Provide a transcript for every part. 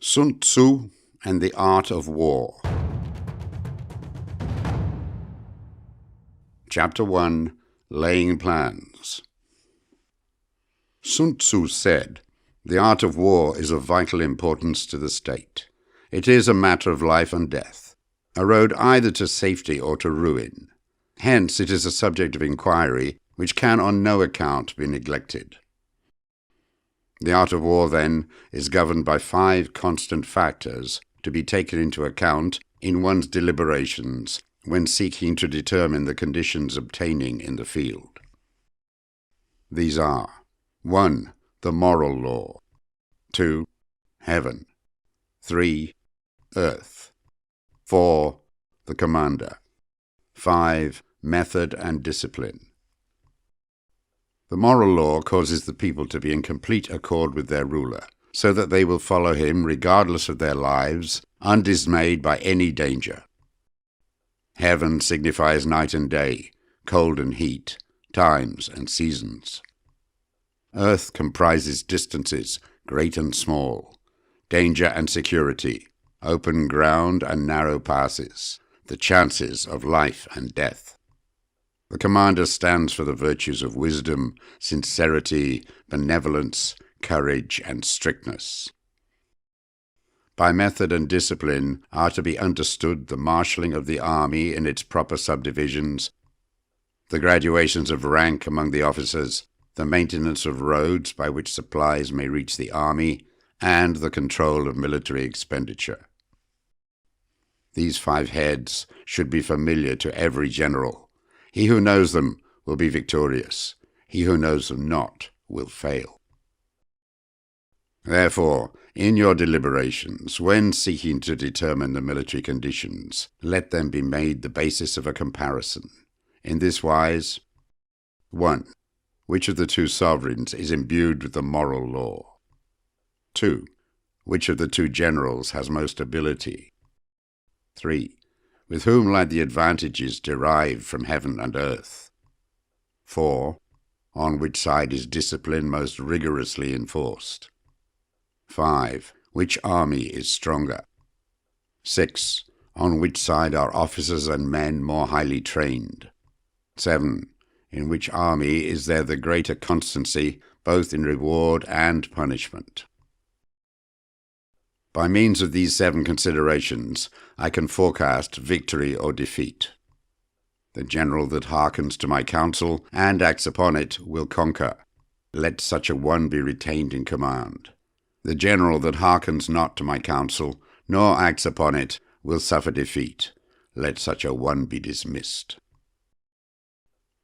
Sun Tzu and the Art of War. Chapter 1. Laying Plans. Sun Tzu said, "The art of war is of vital importance to the state. It is a matter of life and death, a road either to safety or to ruin. Hence it is a subject of inquiry which can on no account be neglected." The art of war, then, is governed by 5 constant factors to be taken into account in one's deliberations when seeking to determine the conditions obtaining in the field. These are 1. The moral law. 2. Heaven. 3. Earth. 4. The commander. 5. Method and discipline. The moral law causes the people to be in complete accord with their ruler, so that they will follow him regardless of their lives, undismayed by any danger. Heaven signifies night and day, cold and heat, times and seasons. Earth comprises distances, great and small, danger and security, open ground and narrow passes, the chances of life and death. The commander stands for the virtues of wisdom, sincerity, benevolence, courage, and strictness. By method and discipline are to be understood the marshalling of the army in its proper subdivisions, the graduations of rank among the officers, the maintenance of roads by which supplies may reach the army, and the control of military expenditure. These 5 heads should be familiar to every general. He who knows them will be victorious. He who knows them not will fail. Therefore, in your deliberations, when seeking to determine the military conditions, let them be made the basis of a comparison. In this wise: 1. Which of the 2 sovereigns is imbued with the moral law? 2. Which of the 2 generals has most ability? 3. With whom lie the advantages derived from heaven and earth? 4. On which side is discipline most rigorously enforced? 5. Which army is stronger? 6. On which side are officers and men more highly trained? 7. In which army is there the greater constancy, both in reward and punishment? By means of these 7 considerations, I can forecast victory or defeat. The general that hearkens to my counsel and acts upon it will conquer. Let such a one be retained in command. The general that hearkens not to my counsel, nor acts upon it, will suffer defeat. Let such a one be dismissed.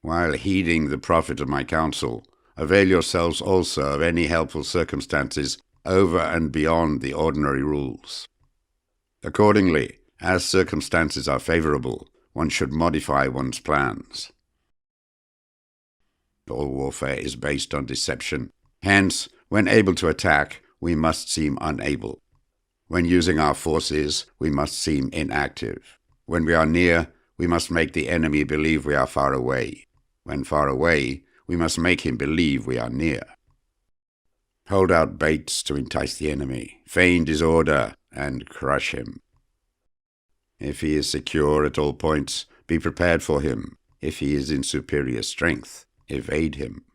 While heeding the profit of my counsel, avail yourselves also of any helpful circumstances over and beyond the ordinary rules. Accordingly, as circumstances are favorable, one should modify one's plans. All warfare is based on deception. Hence, when able to attack, we must seem unable. When using our forces, we must seem inactive. When we are near, we must make the enemy believe we are far away. When far away, we must make him believe we are near. Hold out baits to entice the enemy, feign disorder, and crush him. If he is secure at all points, be prepared for him. If he is in superior strength, evade him.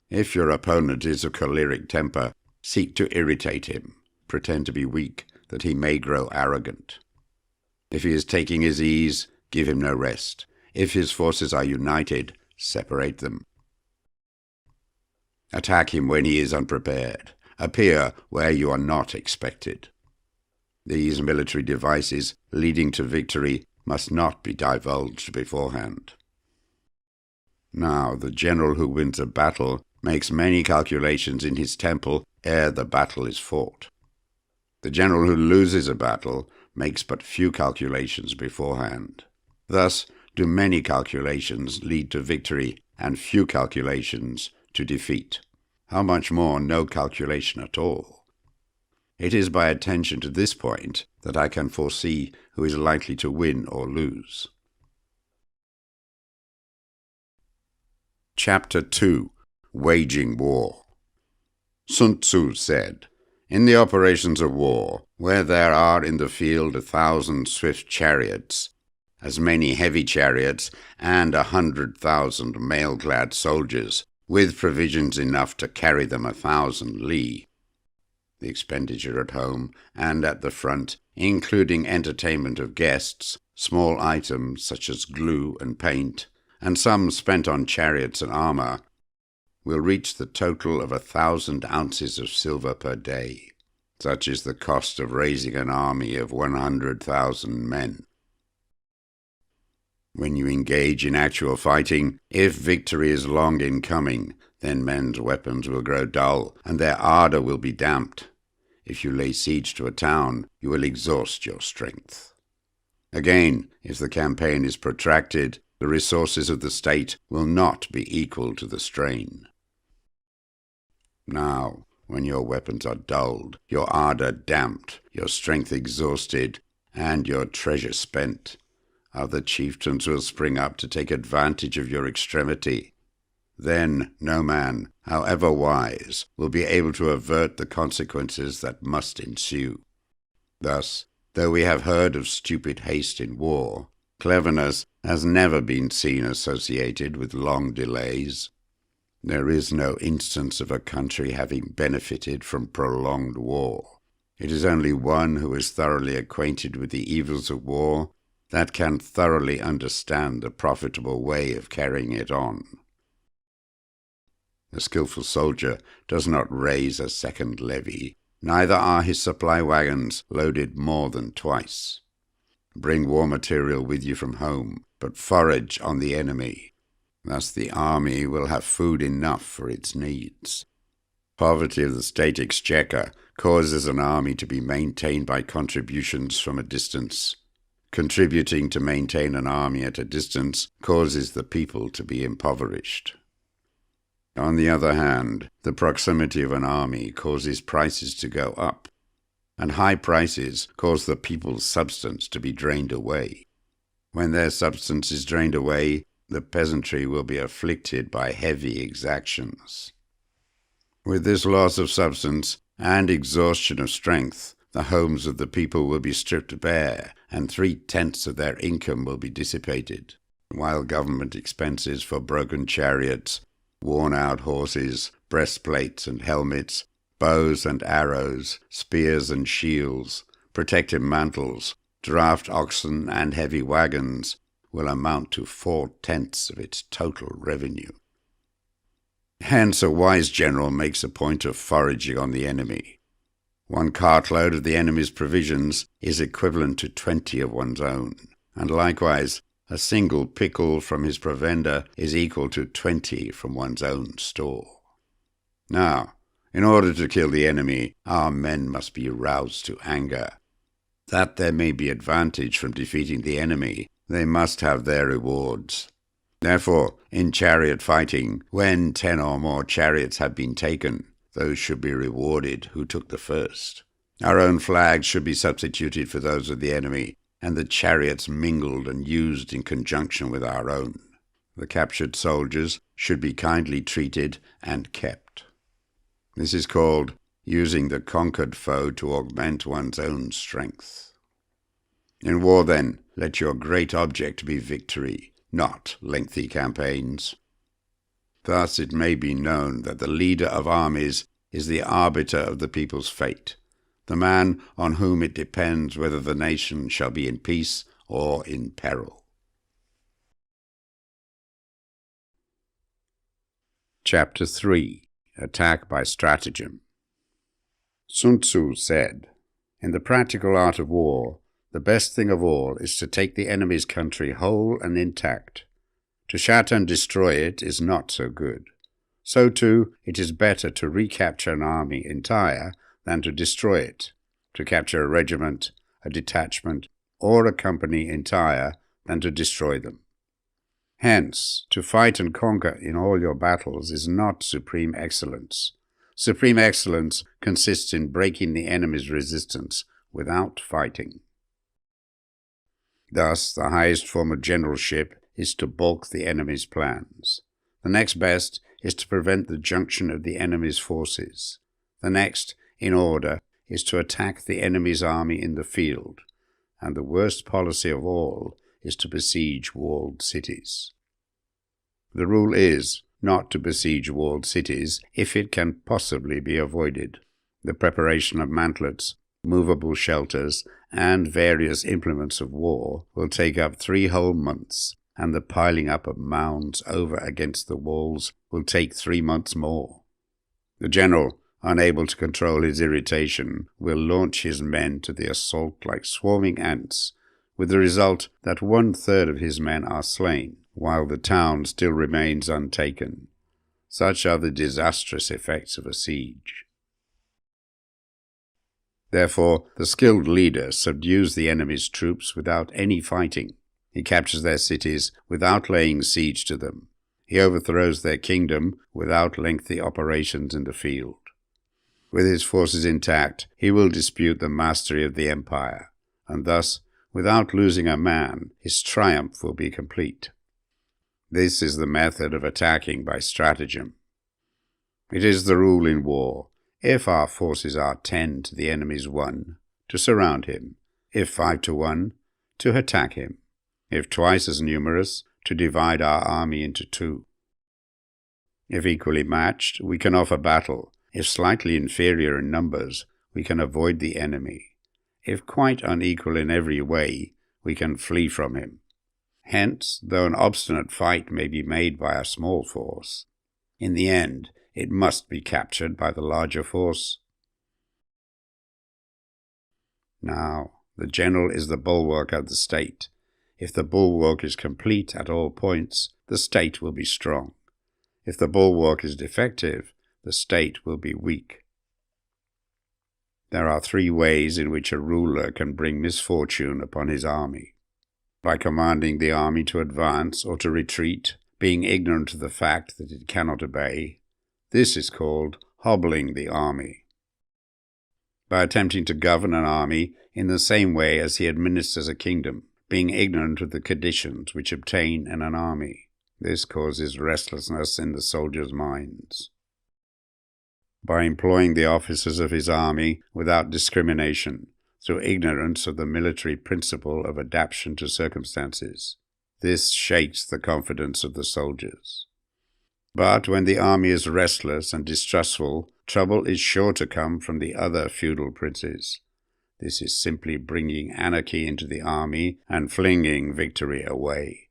If your opponent is of choleric temper, seek to irritate him. Pretend to be weak, that he may grow arrogant. If he is taking his ease, give him no rest. If his forces are united, separate them. Attack him when he is unprepared. Appear where you are not expected. These military devices leading to victory must not be divulged beforehand. Now, the general who wins a battle makes many calculations in his temple ere the battle is fought. The general who loses a battle makes but few calculations beforehand. Thus do many calculations lead to victory and few calculations to defeat. How much more no calculation at all? It is by attention to this point that I can foresee who is likely to win or lose. Chapter 2. Waging War. Sun Tzu said, In the operations of war, where there are in the field 1,000 swift chariots, as many heavy chariots, and 100,000 mail-clad soldiers, with provisions enough to carry them 1,000 li. The expenditure at home and at the front, including entertainment of guests, small items such as glue and paint, and some spent on chariots and armour, will reach the total of 1,000 ounces of silver per day. Such is the cost of raising an army of 100,000 men. When you engage in actual fighting, if victory is long in coming, then men's weapons will grow dull, and their ardour will be damped. If you lay siege to a town, you will exhaust your strength. Again, if the campaign is protracted, the resources of the state will not be equal to the strain. Now, when your weapons are dulled, your ardour damped, your strength exhausted, and your treasure spent, other chieftains will spring up to take advantage of your extremity. Then no man, however wise, will be able to avert the consequences that must ensue. Thus, though we have heard of stupid haste in war, cleverness has never been seen associated with long delays. There is no instance of a country having benefited from prolonged war. It is only one who is thoroughly acquainted with the evils of war that can thoroughly understand the profitable way of carrying it on. The skilful soldier does not raise a second levy, neither are his supply wagons loaded more than twice. Bring war material with you from home, but forage on the enemy. Thus the army will have food enough for its needs. Poverty of the state exchequer causes an army to be maintained by contributions from a distance. Contributing to maintain an army at a distance causes the people to be impoverished. On the other hand, the proximity of an army causes prices to go up, and high prices cause the people's substance to be drained away. When their substance is drained away, the peasantry will be afflicted by heavy exactions. With this loss of substance and exhaustion of strength, the homes of the people will be stripped bare, and 3/10 of their income will be dissipated, while government expenses for broken chariots, worn-out horses, breastplates and helmets, bows and arrows, spears and shields, protective mantles, draft oxen and heavy wagons will amount to 4/10 of its total revenue. Hence a wise general makes a point of foraging on the enemy. 1 cartload of the enemy's provisions is equivalent to 20 of one's own, and likewise a single pickle from his provender is equal to 20 from one's own store. Now, in order to kill the enemy, our men must be roused to anger. That there may be advantage from defeating the enemy, they must have their rewards. Therefore, in chariot fighting, when 10 or more chariots have been taken, those should be rewarded who took the first. Our own flags should be substituted for those of the enemy, and the chariots mingled and used in conjunction with our own. The captured soldiers should be kindly treated and kept. This is called using the conquered foe to augment one's own strength. In war, then, let your great object be victory, not lengthy campaigns. Thus it may be known that the leader of armies is the arbiter of the people's fate, the man on whom it depends whether the nation shall be in peace or in peril. Chapter 3. Attack by Stratagem. Sun Tzu said, "In the practical art of war, the best thing of all is to take the enemy's country whole and intact. To shatter and destroy it is not so good. So too, it is better to recapture an army entire than to destroy it, to capture a regiment, a detachment, or a company entire than to destroy them. Hence, to fight and conquer in all your battles is not supreme excellence. Supreme excellence consists in breaking the enemy's resistance without fighting." Thus, the highest form of generalship is to balk the enemy's plans. The next best is to prevent the junction of the enemy's forces. The next, in order, is to attack the enemy's army in the field, and the worst policy of all is to besiege walled cities. The rule is not to besiege walled cities if it can possibly be avoided. The preparation of mantlets, movable shelters, and various implements of war will take up 3 whole months, and the piling up of mounds over against the walls will take 3 months more. The general, unable to control his irritation, will launch his men to the assault like swarming ants, with the result that 1/3 of his men are slain, while the town still remains untaken. Such are the disastrous effects of a siege. Therefore, the skilled leader subdues the enemy's troops without any fighting. He captures their cities without laying siege to them. He overthrows their kingdom without lengthy operations in the field. With his forces intact, he will dispute the mastery of the empire, and thus, without losing a man, his triumph will be complete. This is the method of attacking by stratagem. It is the rule in war, if our forces are 10 to the enemy's 1, to surround him; if 5 to 1, to attack him; if twice as numerous, to divide our army into 2. If equally matched, we can offer battle. If slightly inferior in numbers, we can avoid the enemy. If quite unequal in every way, we can flee from him. Hence, though an obstinate fight may be made by a small force, in the end it must be captured by the larger force. Now, the general is the bulwark of the state. If the bulwark is complete at all points, the state will be strong. If the bulwark is defective, the state will be weak. There are 3 ways in which a ruler can bring misfortune upon his army: by commanding the army to advance or to retreat, being ignorant of the fact that it cannot obey. This is called hobbling the army. By attempting to govern an army in the same way as he administers a kingdom, being ignorant of the conditions which obtain in an army. This causes restlessness in the soldiers' minds. By employing the officers of his army without discrimination, through ignorance of the military principle of adaptation to circumstances. This shakes the confidence of the soldiers. But when the army is restless and distrustful, trouble is sure to come from the other feudal princes. This is simply bringing anarchy into the army and flinging victory away.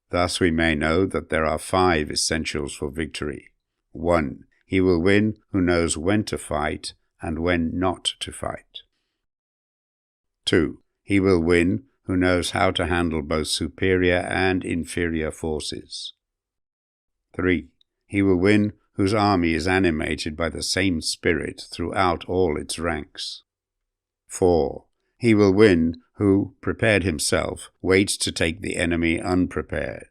Thus we may know that there are 5 essentials for victory. 1. He will win who knows when to fight and when not to fight. 2. He will win who knows how to handle both superior and inferior forces. 3. He will win whose army is animated by the same spirit throughout all its ranks. 4. He will win who, prepared himself, waits to take the enemy unprepared.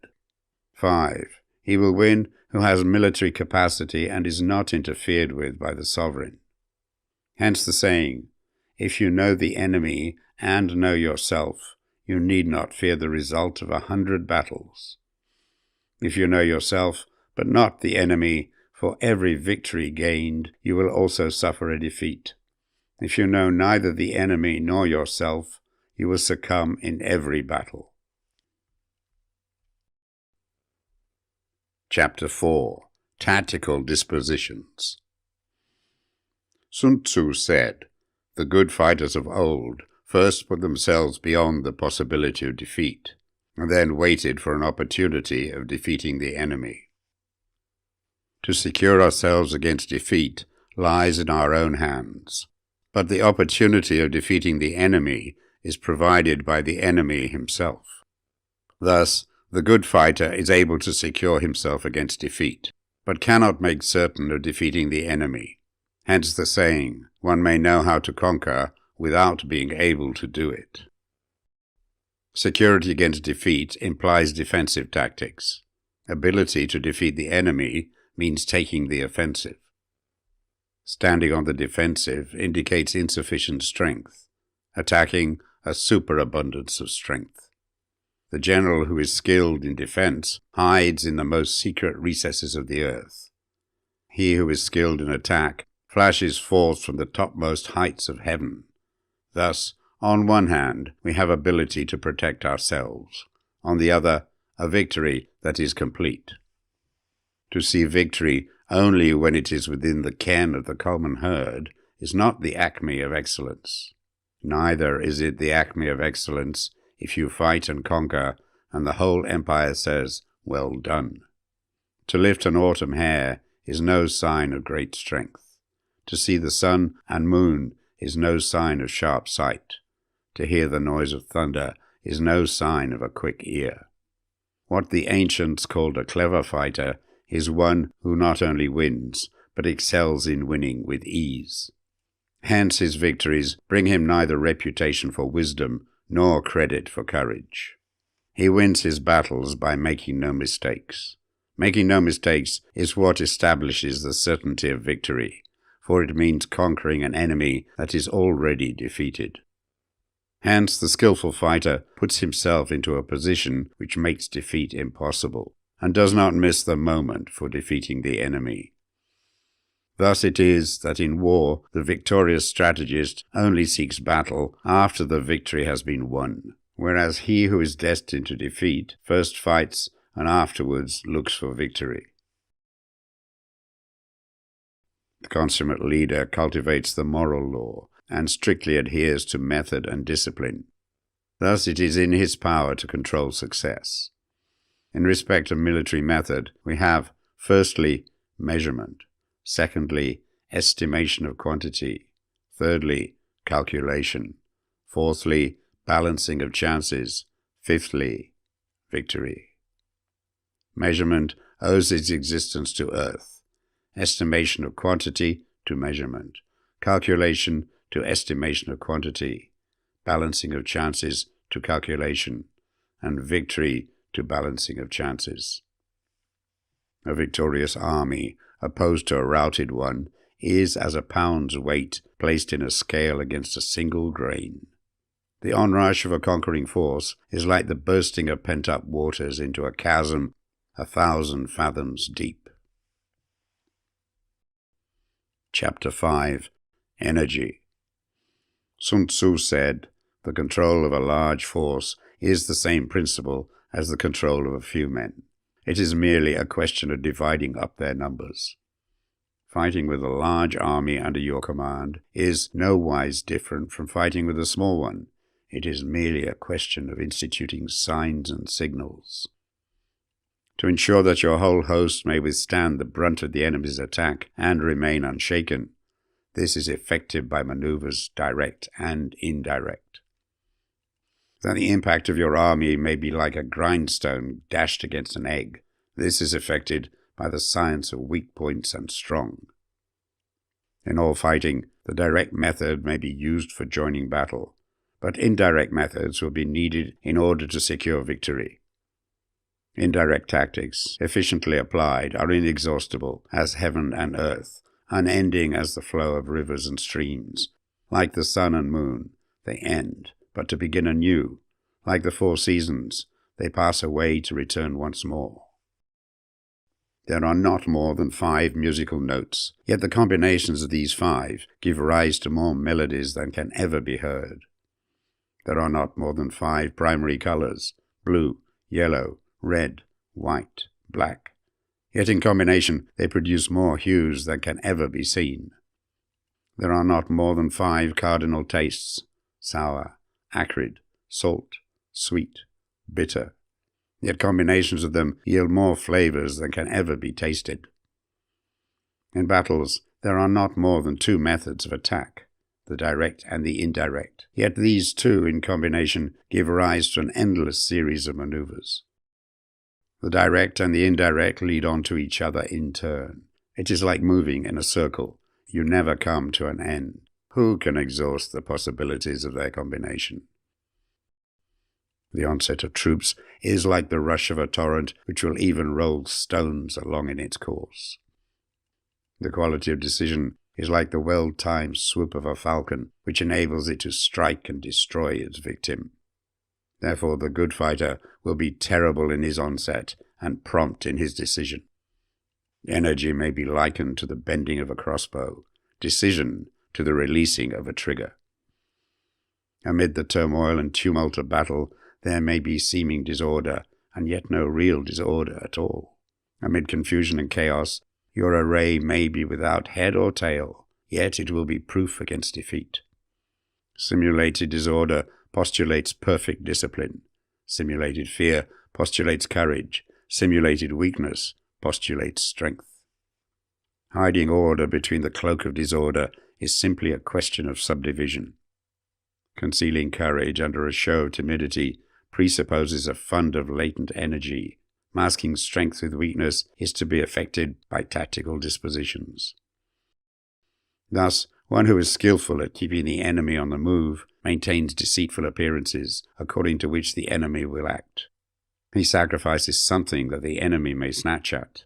5. He will win who has military capacity and is not interfered with by the sovereign. Hence the saying, if you know the enemy and know yourself, you need not fear the result of 100 battles. If you know yourself, but not the enemy, for every victory gained, you will also suffer a defeat. If you know neither the enemy nor yourself, you will succumb in every battle. Chapter 4. Tactical Dispositions. Sun Tzu said, "The good fighters of old first put themselves beyond the possibility of defeat, and then waited for an opportunity of defeating the enemy." To secure ourselves against defeat lies in our own hands, but the opportunity of defeating the enemy is provided by the enemy himself. Thus, the good fighter is able to secure himself against defeat, but cannot make certain of defeating the enemy. Hence the saying, one may know how to conquer without being able to do it. Security against defeat implies defensive tactics. Ability to defeat the enemy means taking the offensive. Standing on the defensive indicates insufficient strength, attacking a superabundance of strength. The general who is skilled in defense hides in the most secret recesses of the earth. He who is skilled in attack flashes forth from the topmost heights of heaven. Thus, on one hand, we have ability to protect ourselves. On the other, a victory that is complete. To see victory only when it is within the ken of the common herd is not the acme of excellence. Neither is it the acme of excellence if you fight and conquer, and the whole empire says, "Well done." To lift an autumn hare is no sign of great strength. To see the sun and moon is no sign of sharp sight. To hear the noise of thunder is no sign of a quick ear. What the ancients called a clever fighter is one who not only wins, but excels in winning with ease. Hence his victories bring him neither reputation for wisdom nor credit for courage. He wins his battles by making no mistakes. Making no mistakes is what establishes the certainty of victory, for it means conquering an enemy that is already defeated. Hence the skillful fighter puts himself into a position which makes defeat impossible, and does not miss the moment for defeating the enemy. Thus it is that in war the victorious strategist only seeks battle after the victory has been won, whereas he who is destined to defeat first fights and afterwards looks for victory. The consummate leader cultivates the moral law and strictly adheres to method and discipline. Thus it is in his power to control success. In respect of military method, we have, firstly, measurement, secondly, estimation of quantity, thirdly, calculation, fourthly, balancing of chances, fifthly, victory. Measurement owes its existence to earth, estimation of quantity to measurement, calculation to estimation of quantity, balancing of chances to calculation, and victory to balancing of chances. A victorious army, opposed to a routed one, is as a pound's weight placed in a scale against a single grain. The onrush of a conquering force is like the bursting of pent-up waters into a chasm 1,000 fathoms deep. Chapter 5. Energy. Sun Tzu said, "The control of a large force is the same principle as the control of a few men. It is merely a question of dividing up their numbers." Fighting with a large army under your command is nowise different from fighting with a small one. It is merely a question of instituting signs and signals. To ensure that your whole host may withstand the brunt of the enemy's attack and remain unshaken, this is effected by maneuvers direct and indirect. That the impact of your army may be like a grindstone dashed against an egg, this is effected by the science of weak points and strong. In all fighting, the direct method may be used for joining battle, but indirect methods will be needed in order to secure victory. Indirect tactics, efficiently applied, are inexhaustible as heaven and earth, unending as the flow of rivers and streams. Like the sun and moon, they end, but to begin anew. Like the 4 seasons, they pass away to return once more. There are not more than 5 musical notes, yet the combinations of these 5 give rise to more melodies than can ever be heard. There are not more than 5 primary colors, blue, yellow, red, white, black. Yet in combination they produce more hues than can ever be seen. There are not more than 5 cardinal tastes, sour, acrid, salt, sweet, bitter. Yet combinations of them yield more flavors than can ever be tasted. In battles there are not more than 2 methods of attack, the direct and the indirect. Yet these 2 in combination give rise to an endless series of maneuvers. The direct and the indirect lead on to each other in turn. It is like moving in a circle. You never come to an end. Who can exhaust the possibilities of their combination? The onset of troops is like the rush of a torrent which will even roll stones along in its course. The quality of decision is like the well-timed swoop of a falcon which enables it to strike and destroy its victim. Therefore the good fighter will be terrible in his onset and prompt in his decision. Energy may be likened to the bending of a crossbow. decision to the releasing of a trigger. Amid the turmoil and tumult of battle, there may be seeming disorder, and yet no real disorder at all. Amid confusion and chaos, your array may be without head or tail, yet it will be proof against defeat. Simulated disorder postulates perfect discipline. Simulated fear postulates courage. Simulated weakness postulates strength. Hiding order between the cloak of disorder is simply a question of subdivision. Concealing courage under a show of timidity presupposes a fund of latent energy. Masking strength with weakness is to be effected by tactical dispositions. Thus, one who is skillful at keeping the enemy on the move maintains deceitful appearances according to which the enemy will act. He sacrifices something that the enemy may snatch at.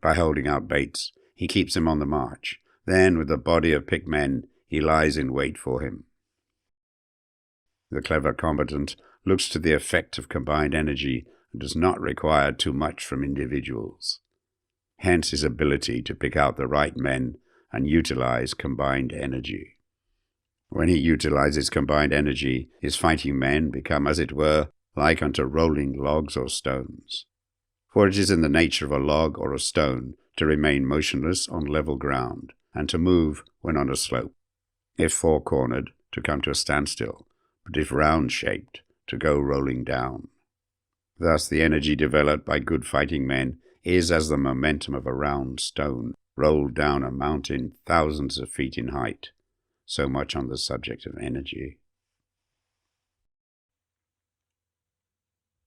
By holding out baits, he keeps him on the march. Then, with a body of picked men, he lies in wait for him. The clever combatant looks to the effect of combined energy and does not require too much from individuals. Hence his ability to pick out the right men and utilize combined energy. When he utilizes combined energy, his fighting men become, as it were, like unto rolling logs or stones. For it is in the nature of a log or a stone to remain motionless on level ground, and to move when on a slope. If four-cornered, to come to a standstill, but if round-shaped, to go rolling down. Thus the energy developed by good fighting men is as the momentum of a round stone rolled down a mountain thousands of feet in height. So much on the subject of energy.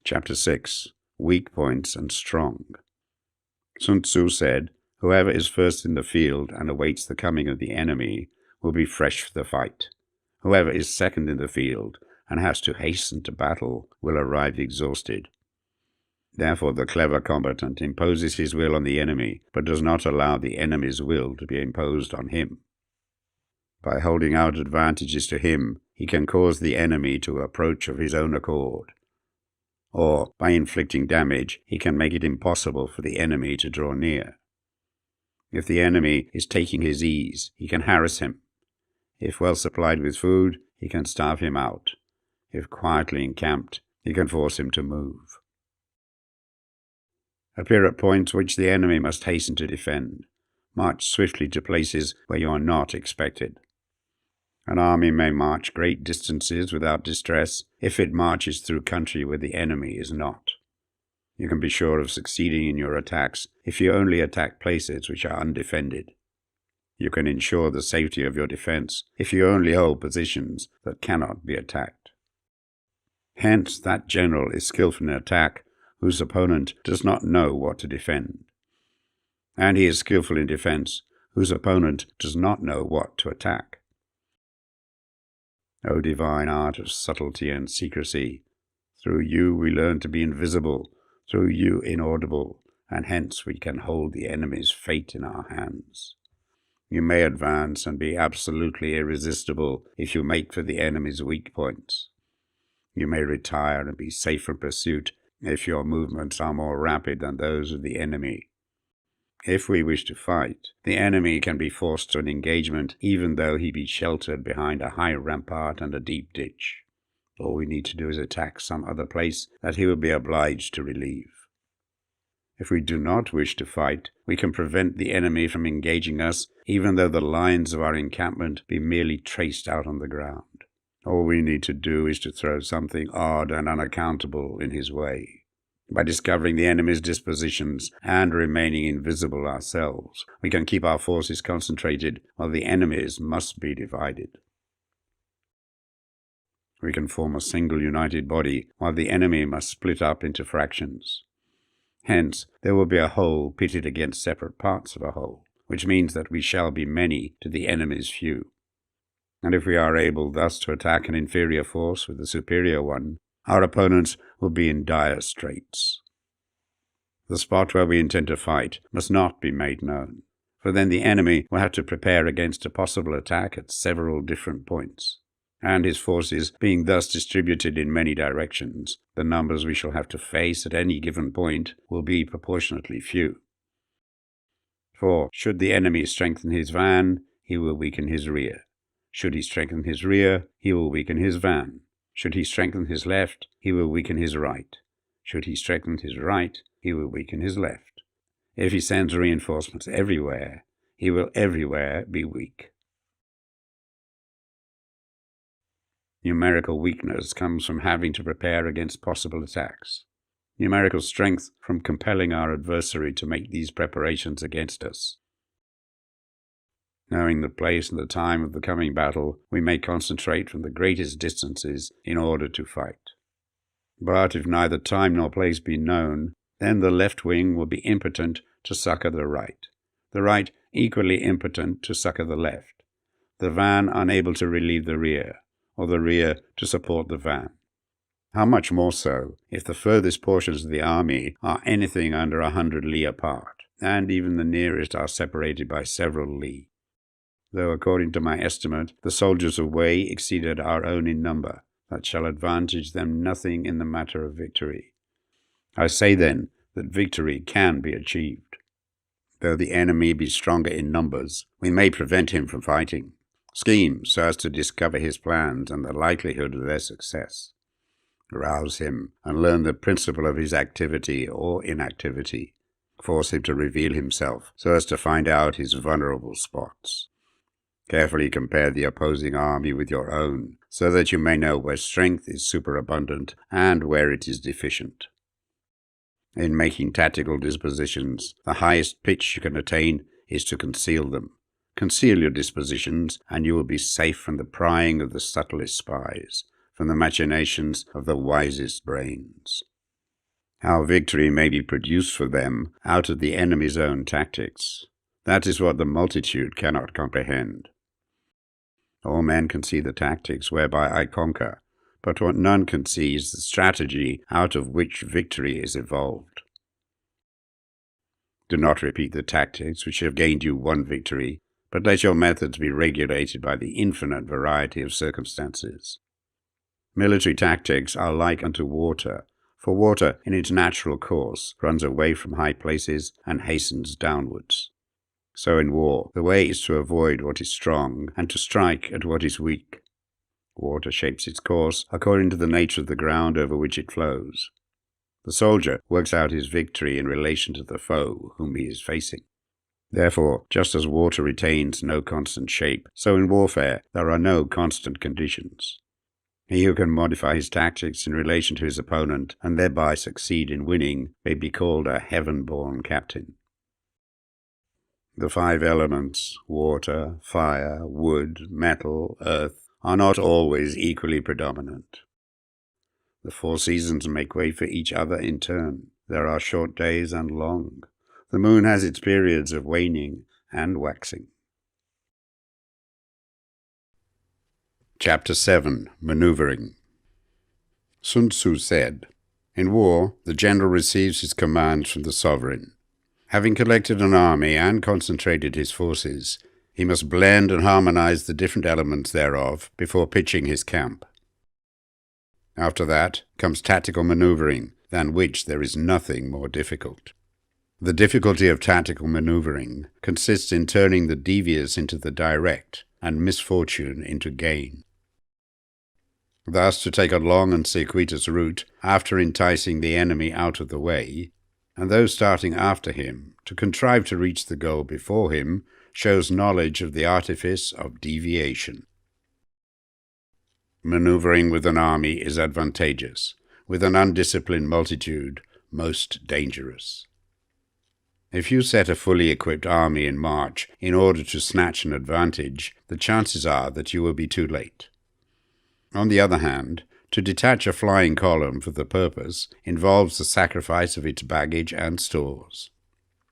Chapter 6. Weak Points and Strong. Sun Tzu said, "Whoever is first in the field and awaits the coming of the enemy will be fresh for the fight. Whoever is second in the field and has to hasten to battle will arrive exhausted." Therefore the clever combatant imposes his will on the enemy, but does not allow the enemy's will to be imposed on him. By holding out advantages to him, he can cause the enemy to approach of his own accord. Or, by inflicting damage, he can make it impossible for the enemy to draw near. If the enemy is taking his ease, he can harass him. If well supplied with food, he can starve him out. If quietly encamped, he can force him to move. Appear at points which the enemy must hasten to defend. March swiftly to places where you are not expected. An army may march great distances without distress if it marches through country where the enemy is not. You can be sure of succeeding in your attacks if you only attack places which are undefended. You can ensure the safety of your defense if you only hold positions that cannot be attacked. Hence, that general is skillful in attack whose opponent does not know what to defend. And he is skillful in defense whose opponent does not know what to attack. O divine art of subtlety and secrecy, through you we learn to be invisible, through you inaudible, and hence we can hold the enemy's fate in our hands. You may advance and be absolutely irresistible if you make for the enemy's weak points. You may retire and be safe from pursuit if your movements are more rapid than those of the enemy. If we wish to fight, the enemy can be forced to an engagement even though he be sheltered behind a high rampart and a deep ditch. All we need to do is attack some other place that he will be obliged to relieve. If we do not wish to fight, we can prevent the enemy from engaging us even though the lines of our encampment be merely traced out on the ground. All we need to do is to throw something odd and unaccountable in his way. By discovering the enemy's dispositions and remaining invisible ourselves, we can keep our forces concentrated while the enemy's must be divided. We can form a single united body while the enemy must split up into fractions. Hence, there will be a whole pitted against separate parts of a whole, which means that we shall be many to the enemy's few. And if we are able thus to attack an inferior force with a superior one, our opponents will be in dire straits. The spot where we intend to fight must not be made known, for then the enemy will have to prepare against a possible attack at several different points, and his forces being thus distributed in many directions, the numbers we shall have to face at any given point will be proportionately few. For should the enemy strengthen his van, he will weaken his rear. Should he strengthen his rear, he will weaken his van. Should he strengthen his left, he will weaken his right. Should he strengthen his right, he will weaken his left. If he sends reinforcements everywhere, he will everywhere be weak. Numerical weakness comes from having to prepare against possible attacks. Numerical strength from compelling our adversary to make these preparations against us. Knowing the place and the time of the coming battle, we may concentrate from the greatest distances in order to fight. But if neither time nor place be known, then the left wing will be impotent to succor the right equally impotent to succor the left, the van unable to relieve the rear, or the rear to support the van. How much more so if the furthest portions of the army are anything under 100 li apart, and even the nearest are separated by several li. Though according to my estimate the soldiers of Wei exceeded our own in number, that shall advantage them nothing in the matter of victory. I say then that victory can be achieved. Though the enemy be stronger in numbers, we may prevent him from fighting, scheme so as to discover his plans and the likelihood of their success. Rouse him and learn the principle of his activity or inactivity. Force him to reveal himself so as to find out his vulnerable spots. Carefully compare the opposing army with your own, so that you may know where strength is superabundant and where it is deficient. In making tactical dispositions, the highest pitch you can attain is to conceal them. Conceal your dispositions, and you will be safe from the prying of the subtlest spies, from the machinations of the wisest brains. How victory may be produced for them out of the enemy's own tactics, that is what the multitude cannot comprehend. All men can see the tactics whereby I conquer, but what none can see is the strategy out of which victory is evolved. Do not repeat the tactics which have gained you one victory, but let your methods be regulated by the infinite variety of circumstances. Military tactics are like unto water, for water in its natural course runs away from high places and hastens downwards. So in war, the way is to avoid what is strong and to strike at what is weak. Water shapes its course according to the nature of the ground over which it flows. The soldier works out his victory in relation to the foe whom he is facing. Therefore, just as water retains no constant shape, so in warfare there are no constant conditions. He who can modify his tactics in relation to his opponent and thereby succeed in winning may be called a heaven-born captain. The 5 elements, water, fire, wood, metal, earth, are not always equally predominant. The 4 seasons make way for each other in turn. There are short days and long. The moon has its periods of waning and waxing. Chapter 7. Manoeuvring. Sun Tzu said, "In war, the general receives his commands from the sovereign. Having collected an army and concentrated his forces, he must blend and harmonize the different elements thereof before pitching his camp. After that comes tactical manoeuvring, than which there is nothing more difficult. The difficulty of tactical manoeuvring consists in turning the devious into the direct, and misfortune into gain. Thus, to take a long and circuitous route after enticing the enemy out of the way, and those starting after him to contrive to reach the goal before him, shows knowledge of the artifice of deviation. Manoeuvring with an army is advantageous, with an undisciplined multitude most dangerous. If you set a fully equipped army in march in order to snatch an advantage, the chances are that you will be too late. On the other hand, to detach a flying column for the purpose involves the sacrifice of its baggage and stores.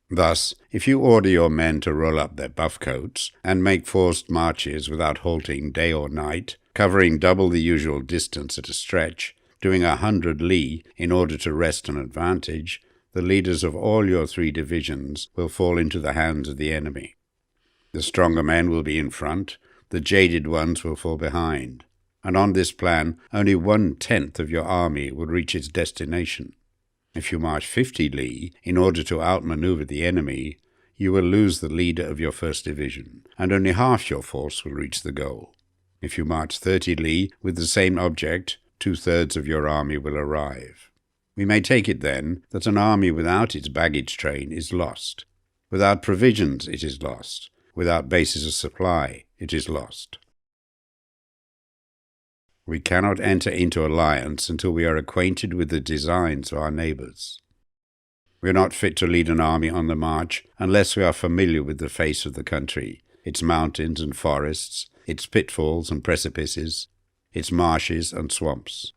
Thus, if you order your men to roll up their buff coats and make forced marches without halting day or night, covering double the usual distance at a stretch, doing 100 li in order to wrest an advantage, the leaders of all your 3 divisions will fall into the hands of the enemy. The stronger men will be in front, the jaded ones will fall behind, and on this plan only 1/10 of your army will reach its destination. If you march 50 li in order to outmaneuver the enemy, you will lose the leader of your first division, and only half your force will reach the goal. If you march 30 li with the same object, 2/3 of your army will arrive. We may take it, then, that an army without its baggage train is lost. Without provisions, it is lost. Without bases of supply, it is lost. We cannot enter into alliance until we are acquainted with the designs of our neighbours. We are not fit to lead an army on the march unless we are familiar with the face of the country, its mountains and forests, its pitfalls and precipices, its marshes and swamps.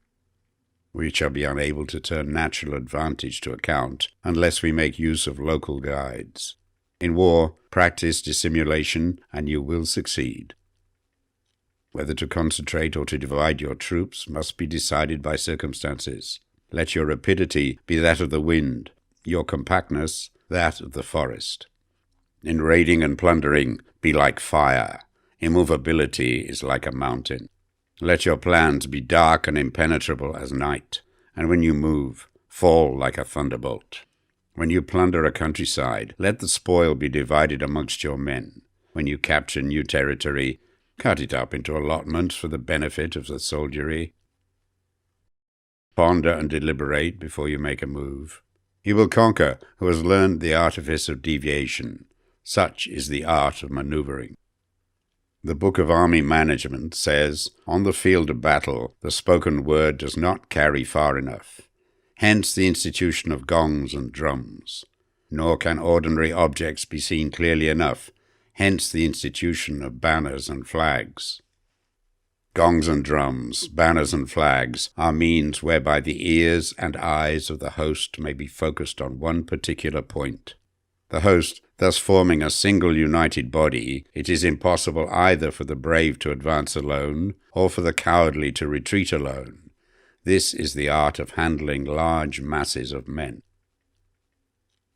We shall be unable to turn natural advantage to account unless we make use of local guides. In war, practice dissimulation, and you will succeed. Whether to concentrate or to divide your troops must be decided by circumstances. Let your rapidity be that of the wind, your compactness that of the forest. In raiding and plundering, be like fire. Immovability is like a mountain. Let your plans be dark and impenetrable as night, and when you move, fall like a thunderbolt. When you plunder a countryside, let the spoil be divided amongst your men. When you capture new territory, cut it up into allotments for the benefit of the soldiery. Ponder and deliberate before you make a move. He will conquer who has learned the artifice of deviation. Such is the art of manoeuvring. The Book of Army Management says, on the field of battle, the spoken word does not carry far enough. Hence the institution of gongs and drums. Nor can ordinary objects be seen clearly enough. Hence the institution of banners and flags. Gongs and drums, banners and flags are means whereby the ears and eyes of the host may be focused on one particular point. The host thus forming a single united body, it is impossible either for the brave to advance alone or for the cowardly to retreat alone. This is the art of handling large masses of men.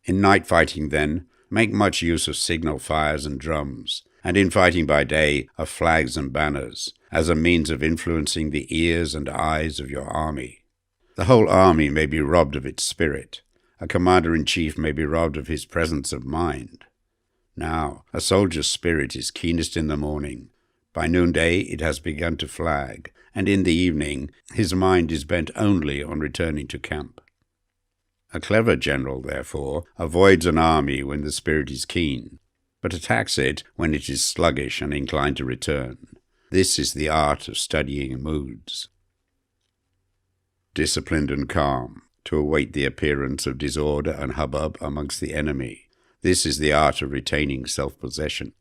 In night fighting, then, make much use of signal fires and drums, and in fighting by day of flags and banners, as a means of influencing the ears and eyes of your army. The whole army may be robbed of its spirit. A commander-in-chief may be robbed of his presence of mind. Now, a soldier's spirit is keenest in the morning. By noonday it has begun to flag, and in the evening his mind is bent only on returning to camp. A clever general, therefore, avoids an army when the spirit is keen, but attacks it when it is sluggish and inclined to return. This is the art of studying moods. Disciplined and calm, to await the appearance of disorder and hubbub amongst the enemy. This is the art of retaining self-possession.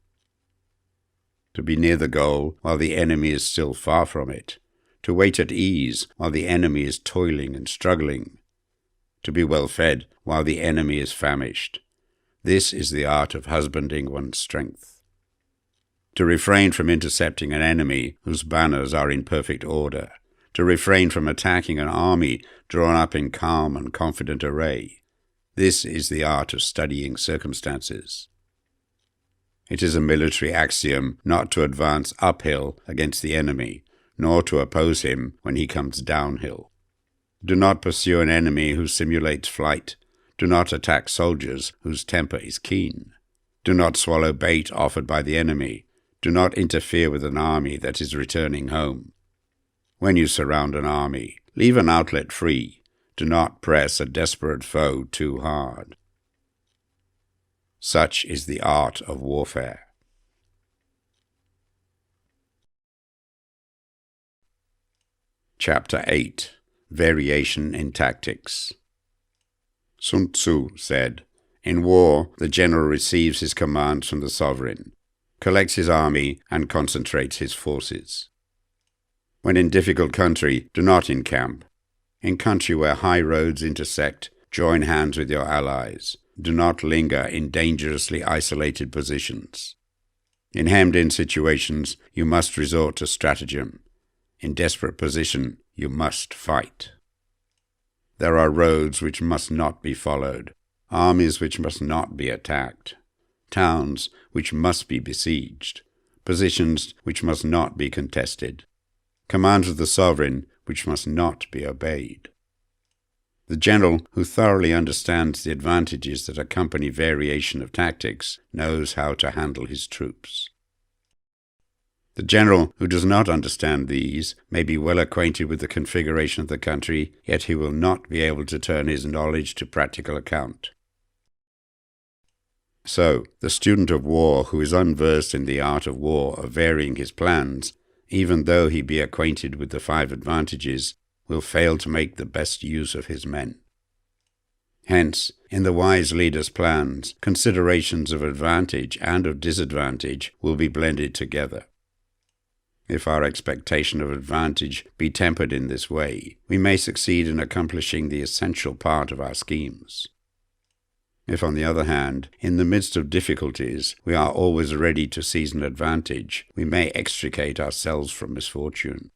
To be near the goal while the enemy is still far from it. To wait at ease while the enemy is toiling and struggling. To be well fed while the enemy is famished. This is the art of husbanding one's strength. To refrain from intercepting an enemy whose banners are in perfect order. To refrain from attacking an army drawn up in calm and confident array. This is the art of studying circumstances. It is a military axiom not to advance uphill against the enemy, nor to oppose him when he comes downhill. Do not pursue an enemy who simulates flight. Do not attack soldiers whose temper is keen. Do not swallow bait offered by the enemy. Do not interfere with an army that is returning home. When you surround an army, leave an outlet free. Do not press a desperate foe too hard. Such is the art of warfare. Chapter 8. Variation in Tactics. Sun Tzu said, in war, the general receives his commands from the sovereign, collects his army, and concentrates his forces. When in difficult country, do not encamp. In country where high roads intersect, join hands with your allies. Do not linger in dangerously isolated positions. In hemmed-in situations, you must resort to stratagem. In desperate position, you must fight. There are roads which must not be followed, armies which must not be attacked, towns which must be besieged, positions which must not be contested, commands of the sovereign which must not be obeyed. The general who thoroughly understands the advantages that accompany variation of tactics knows how to handle his troops. The general who does not understand these may be well acquainted with the configuration of the country, yet he will not be able to turn his knowledge to practical account. So, the student of war who is unversed in the art of war of varying his plans, even though he be acquainted with the 5 advantages, will fail to make the best use of his men. Hence, in the wise leader's plans, considerations of advantage and of disadvantage will be blended together. If our expectation of advantage be tempered in this way, we may succeed in accomplishing the essential part of our schemes. If, on the other hand, in the midst of difficulties, we are always ready to seize an advantage, we may extricate ourselves from misfortune.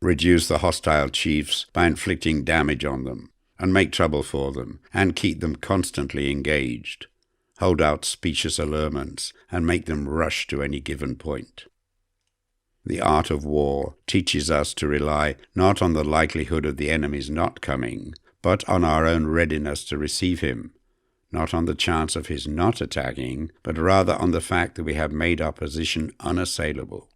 Reduce the hostile chiefs by inflicting damage on them, and make trouble for them, and keep them constantly engaged. Hold out specious allurements, and make them rush to any given point. The art of war teaches us to rely not on the likelihood of the enemy's not coming, but on our own readiness to receive him, not on the chance of his not attacking, but rather on the fact that we have made our position unassailable.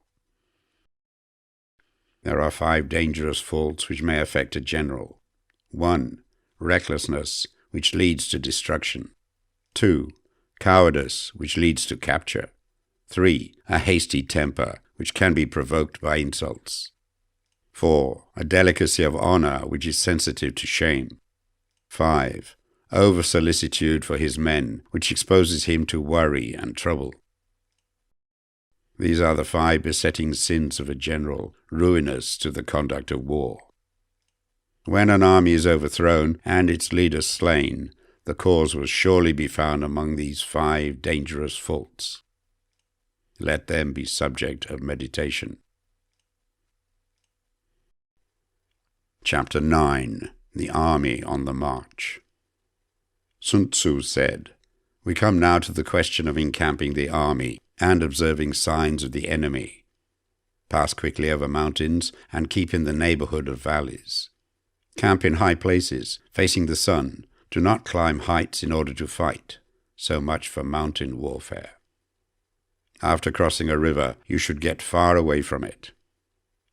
There are 5 dangerous faults which may affect a general. 1. Recklessness, which leads to destruction. 2. Cowardice, which leads to capture. 3. A hasty temper, which can be provoked by insults. 4. A delicacy of honor, which is sensitive to shame. 5. Over-solicitude for his men, which exposes him to worry and trouble. These are the 5 besetting sins of a general, ruinous to the conduct of war. When an army is overthrown and its leader slain, the cause will surely be found among these 5 dangerous faults. Let them be subject of meditation. Chapter 9. The Army on the March. Sun Tzu said, "We come now to the question of encamping the army and observing signs of the enemy. Pass quickly over mountains and keep in the neighborhood of valleys. Camp in high places, facing the sun. Do not climb heights in order to fight. So much for mountain warfare. After crossing a river, you should get far away from it.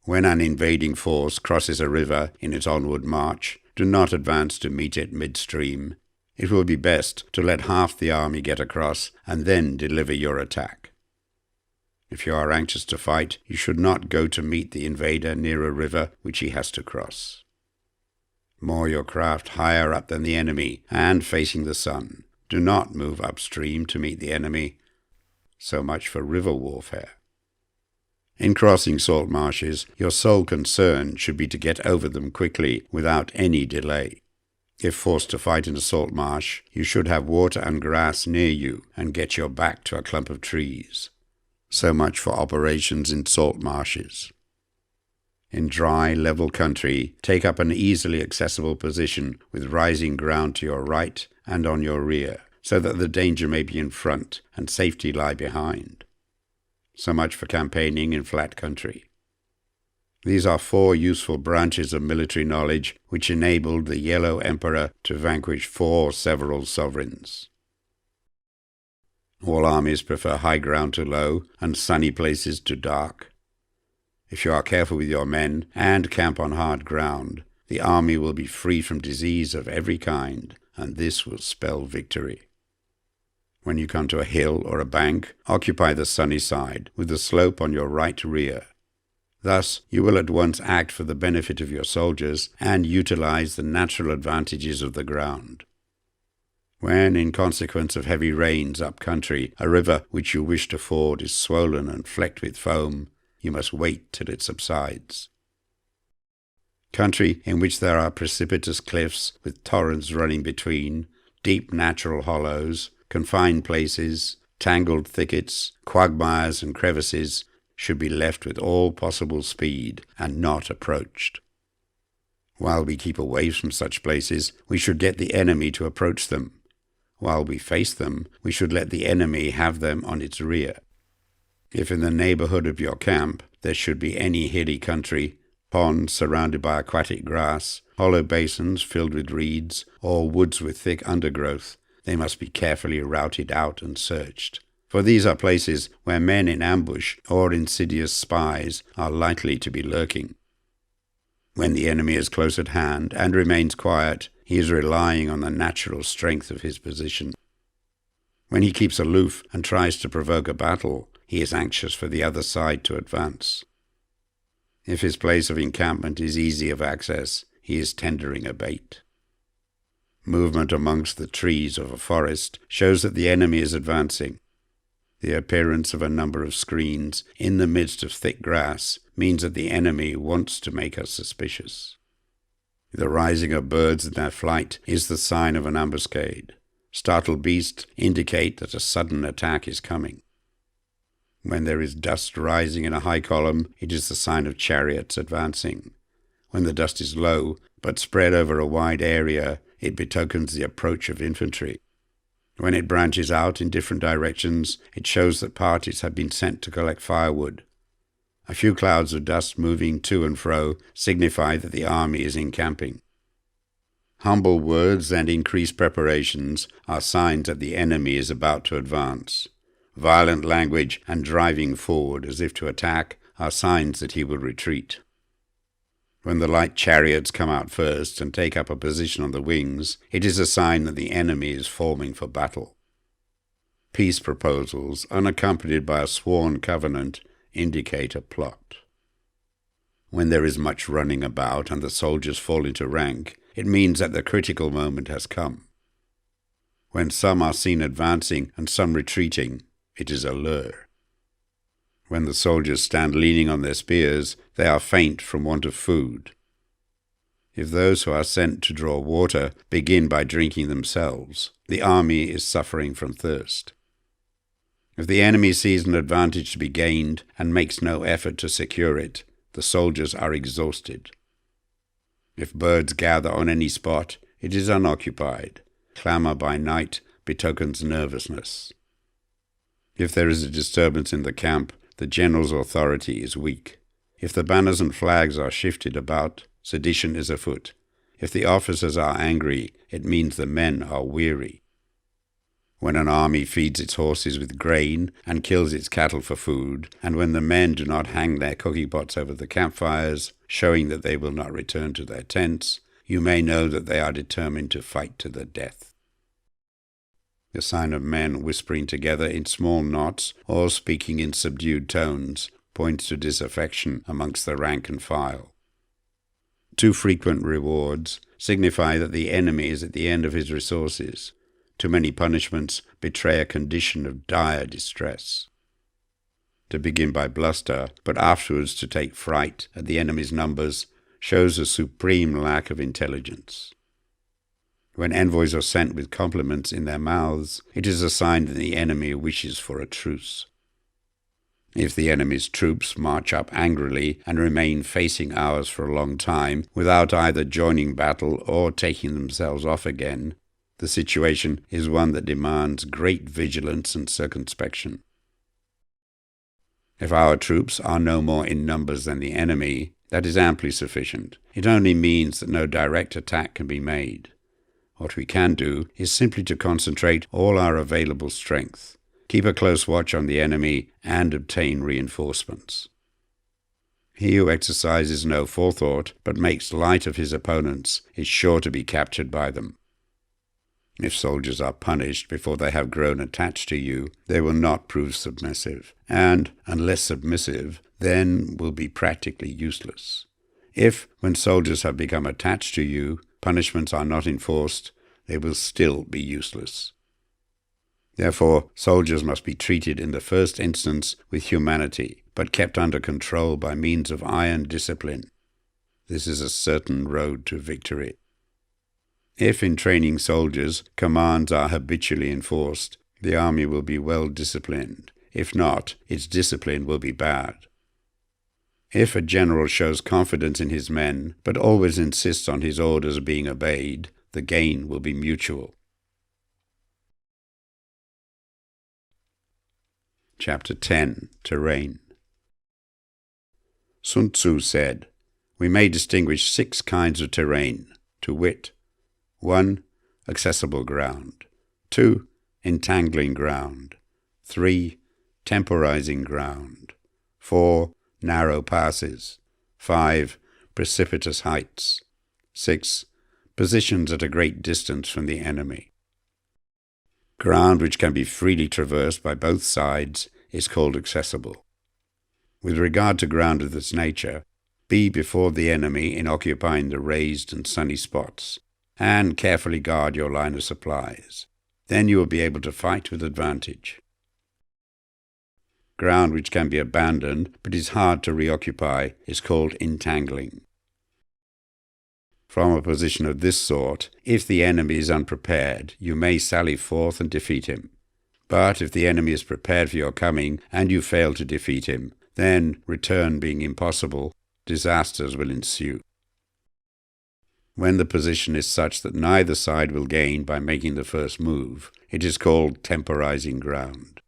When an invading force crosses a river in its onward march, do not advance to meet it midstream. It will be best to let half the army get across and then deliver your attack. If you are anxious to fight, you should not go to meet the invader near a river which he has to cross. Moor your craft higher up than the enemy and facing the sun. Do not move upstream to meet the enemy. So much for river warfare. In crossing salt marshes, your sole concern should be to get over them quickly without any delay. If forced to fight in a salt marsh, you should have water and grass near you and get your back to a clump of trees. So much for operations in salt marshes. In dry, level country, take up an easily accessible position with rising ground to your right and on your rear, so that the danger may be in front and safety lie behind. So much for campaigning in flat country. These are 4 useful branches of military knowledge which enabled the Yellow Emperor to vanquish 4 several sovereigns. All armies prefer high ground to low and sunny places to dark. If you are careful with your men and camp on hard ground, the army will be free from disease of every kind, and this will spell victory. When you come to a hill or a bank, occupy the sunny side, with the slope on your right rear. Thus, you will at once act for the benefit of your soldiers and utilize the natural advantages of the ground. When, in consequence of heavy rains up country, a river which you wish to ford is swollen and flecked with foam, you must wait till it subsides. Country in which there are precipitous cliffs with torrents running between, deep natural hollows, confined places, tangled thickets, quagmires and crevices, should be left with all possible speed and not approached. While we keep away from such places, we should get the enemy to approach them. While we face them, we should let the enemy have them on its rear. If in the neighborhood of your camp there should be any hilly country, Ponds surrounded by aquatic grass, hollow basins filled with reeds, or woods with thick undergrowth, they must be carefully routed out and searched. For these are places where men in ambush or insidious spies are likely to be lurking. When the enemy is close at hand and remains quiet, he is relying on the natural strength of his position. When he keeps aloof and tries to provoke a battle, he is anxious for the other side to advance. If his place of encampment is easy of access, he is tendering a bait. Movement amongst the trees of a forest shows that the enemy is advancing. The appearance of a number of screens in the midst of thick grass means that the enemy wants to make us suspicious. The rising of birds in their flight is the sign of an ambuscade. Startled beasts indicate that a sudden attack is coming. When there is dust rising in a high column, it is the sign of chariots advancing. When the dust is low, but spread over a wide area, it betokens the approach of infantry. When it branches out in different directions, it shows that parties have been sent to collect firewood. A few clouds of dust moving to and fro signify that the army is encamping. Humble words and increased preparations are signs that the enemy is about to advance. Violent language and driving forward as if to attack are signs that he will retreat. When the light chariots come out first and take up a position on the wings, it is a sign that the enemy is forming for battle. Peace proposals, unaccompanied by a sworn covenant, indicate a plot. When there is much running about and the soldiers fall into rank, it means that the critical moment has come. When some are seen advancing and some retreating, it is a lure. When the soldiers stand leaning on their spears, they are faint from want of food. If those who are sent to draw water begin by drinking themselves, the army is suffering from thirst. If the enemy sees an advantage to be gained and makes no effort to secure it, the soldiers are exhausted. If birds gather on any spot, it is unoccupied. Clamour by night betokens nervousness. If there is a disturbance in the camp, the general's authority is weak. If the banners and flags are shifted about, sedition is afoot. If the officers are angry, it means the men are weary. When an army feeds its horses with grain and kills its cattle for food, and when the men do not hang their cooking pots over the campfires, showing that they will not return to their tents, you may know that they are determined to fight to the death. The sign of men whispering together in small knots or speaking in subdued tones points to disaffection amongst the rank and file. Too frequent rewards signify that the enemy is at the end of his resources. Too many punishments betray a condition of dire distress. To begin by bluster, but afterwards to take fright at the enemy's numbers, shows a supreme lack of intelligence. When envoys are sent with compliments in their mouths, it is a sign that the enemy wishes for a truce. If the enemy's troops march up angrily and remain facing ours for a long time without either joining battle or taking themselves off again, the situation is one that demands great vigilance and circumspection. If our troops are no more in numbers than the enemy, that is amply sufficient. It only means that no direct attack can be made. What we can do is simply to concentrate all our available strength, keep a close watch on the enemy, and obtain reinforcements. He who exercises no forethought but makes light of his opponents is sure to be captured by them. If soldiers are punished before they have grown attached to you, they will not prove submissive, and, unless submissive, then will be practically useless. If, when soldiers have become attached to you, punishments are not enforced, they will still be useless. Therefore, soldiers must be treated in the first instance with humanity, but kept under control by means of iron discipline. This is a certain road to victory. If in training soldiers, commands are habitually enforced, the army will be well disciplined. If not, its discipline will be bad. If a general shows confidence in his men, but always insists on his orders being obeyed, the gain will be mutual. Chapter 10. Terrain. Sun Tzu said, We may distinguish 6 kinds of terrain, to wit: 1. Accessible ground. 2. Entangling ground. 3. Temporizing ground. 4. Narrow passes. 5. Precipitous heights. 6. Positions at a great distance from the enemy. Ground which can be freely traversed by both sides is called accessible. With regard to ground of this nature, be before the enemy in occupying the raised and sunny spots, and carefully guard your line of supplies. Then you will be able to fight with advantage. Ground which can be abandoned but is hard to reoccupy is called entangling. From a position of this sort, if the enemy is unprepared, you may sally forth and defeat him. But if the enemy is prepared for your coming, and you fail to defeat him, then, return being impossible, disasters will ensue. When the position is such that neither side will gain by making the first move, it is called temporizing ground.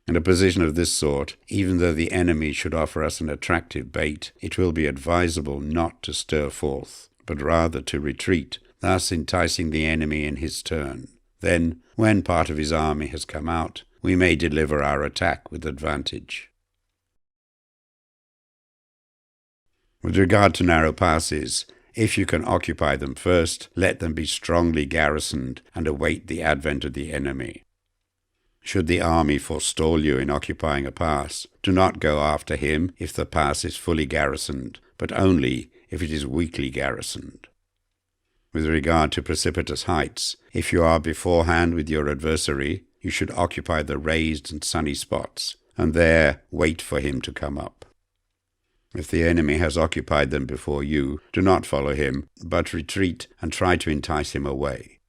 In a position of this sort, even though the enemy should offer us an attractive bait, it will be advisable not to stir forth, but rather to retreat, thus enticing the enemy in his turn. Then, when part of his army has come out, we may deliver our attack with advantage. With regard to narrow passes, if you can occupy them first, let them be strongly garrisoned and await the advent of the enemy. Should the army forestall you in occupying a pass, do not go after him if the pass is fully garrisoned, but only if it is weakly garrisoned. With regard to precipitous heights, if you are beforehand with your adversary, you should occupy the raised and sunny spots, and there wait for him to come up. If the enemy has occupied them before you, do not follow him, but retreat and try to entice him away.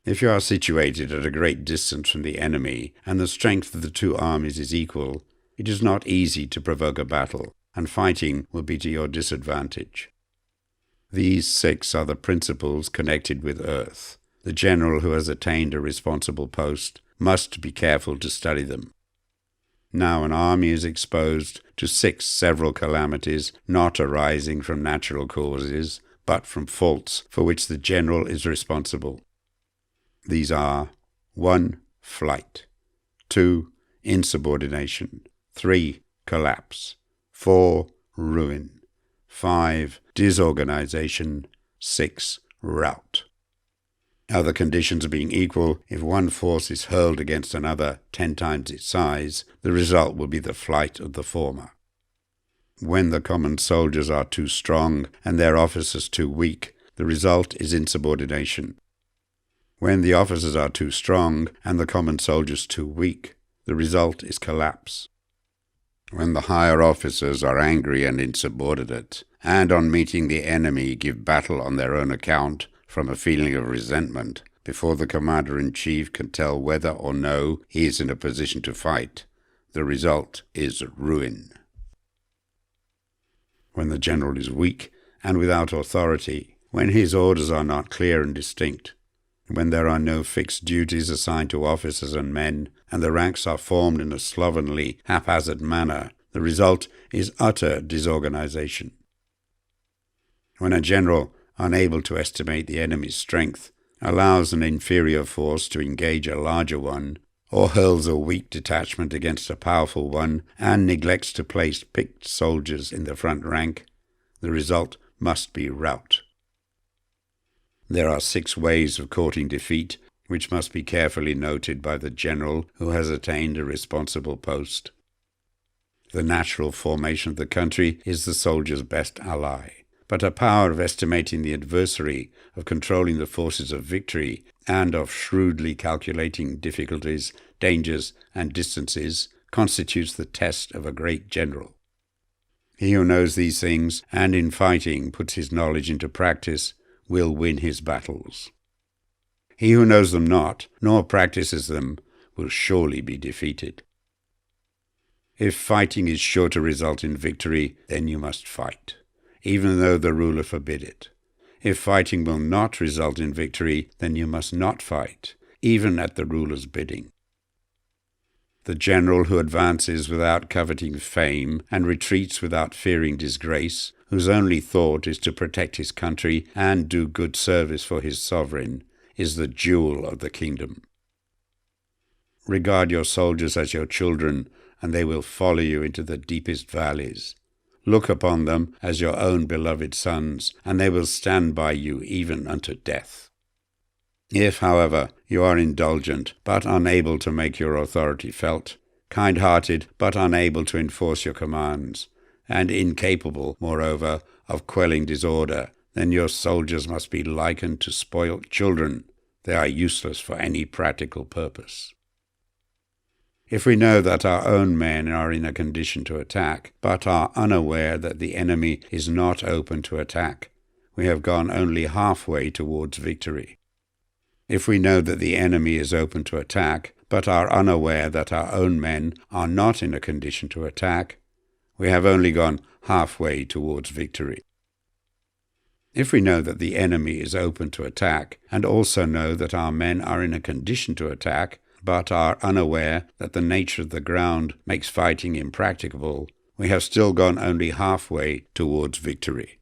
If you are situated at a great distance from the enemy, and the strength of the 2 armies is equal, it is not easy to provoke a battle, and fighting will be to your disadvantage. These 6 are the principles connected with earth. The general who has attained a responsible post must be careful to study them. Now an army is exposed to 6 several calamities, not arising from natural causes, but from faults for which the general is responsible. These are: 1. Flight. 2. Insubordination. 3. Collapse. 4. Ruin. 5. Disorganization. 6. Rout. Other conditions being equal, if one force is hurled against another 10 times its size, the result will be the flight of the former. When the common soldiers are too strong and their officers too weak, the result is insubordination. When the officers are too strong and the common soldiers too weak, the result is collapse. When the higher officers are angry and insubordinate, and on meeting the enemy give battle on their own account from a feeling of resentment, before the commander-in-chief can tell whether or no he is in a position to fight, the result is ruin. When the general is weak and without authority, when his orders are not clear and distinct, when there are no fixed duties assigned to officers and men, and the ranks are formed in a slovenly, haphazard manner, the result is utter disorganization. When a general, unable to estimate the enemy's strength, allows an inferior force to engage a larger one, or hurls a weak detachment against a powerful one, and neglects to place picked soldiers in the front rank, the result must be rout. There are 6 ways of courting defeat, which must be carefully noted by the general who has attained a responsible post. The natural formation of the country is the soldier's best ally, but a power of estimating the adversary, of controlling the forces of victory, and of shrewdly calculating difficulties, dangers, and distances constitutes the test of a great general. He who knows these things, and in fighting puts his knowledge into practice, will win his battles. He who knows them not, nor practices them, will surely be defeated. If fighting is sure to result in victory, then you must fight, even though the ruler forbid it. If fighting will not result in victory, then you must not fight, even at the ruler's bidding. The general who advances without coveting fame and retreats without fearing disgrace, whose only thought is to protect his country and do good service for his sovereign, is the jewel of the kingdom. Regard your soldiers as your children, and they will follow you into the deepest valleys. Look upon them as your own beloved sons, and they will stand by you even unto death. If, however, you are indulgent, but unable to make your authority felt, kind-hearted, but unable to enforce your commands, and incapable, moreover, of quelling disorder, then your soldiers must be likened to spoilt children. They are useless for any practical purpose. If we know that our own men are in a condition to attack, but are unaware that the enemy is not open to attack, we have gone only halfway towards victory. If we know that the enemy is open to attack, but are unaware that our own men are not in a condition to attack, we have only gone halfway towards victory. If we know that the enemy is open to attack, and also know that our men are in a condition to attack, but are unaware that the nature of the ground makes fighting impracticable, we have still gone only halfway towards victory.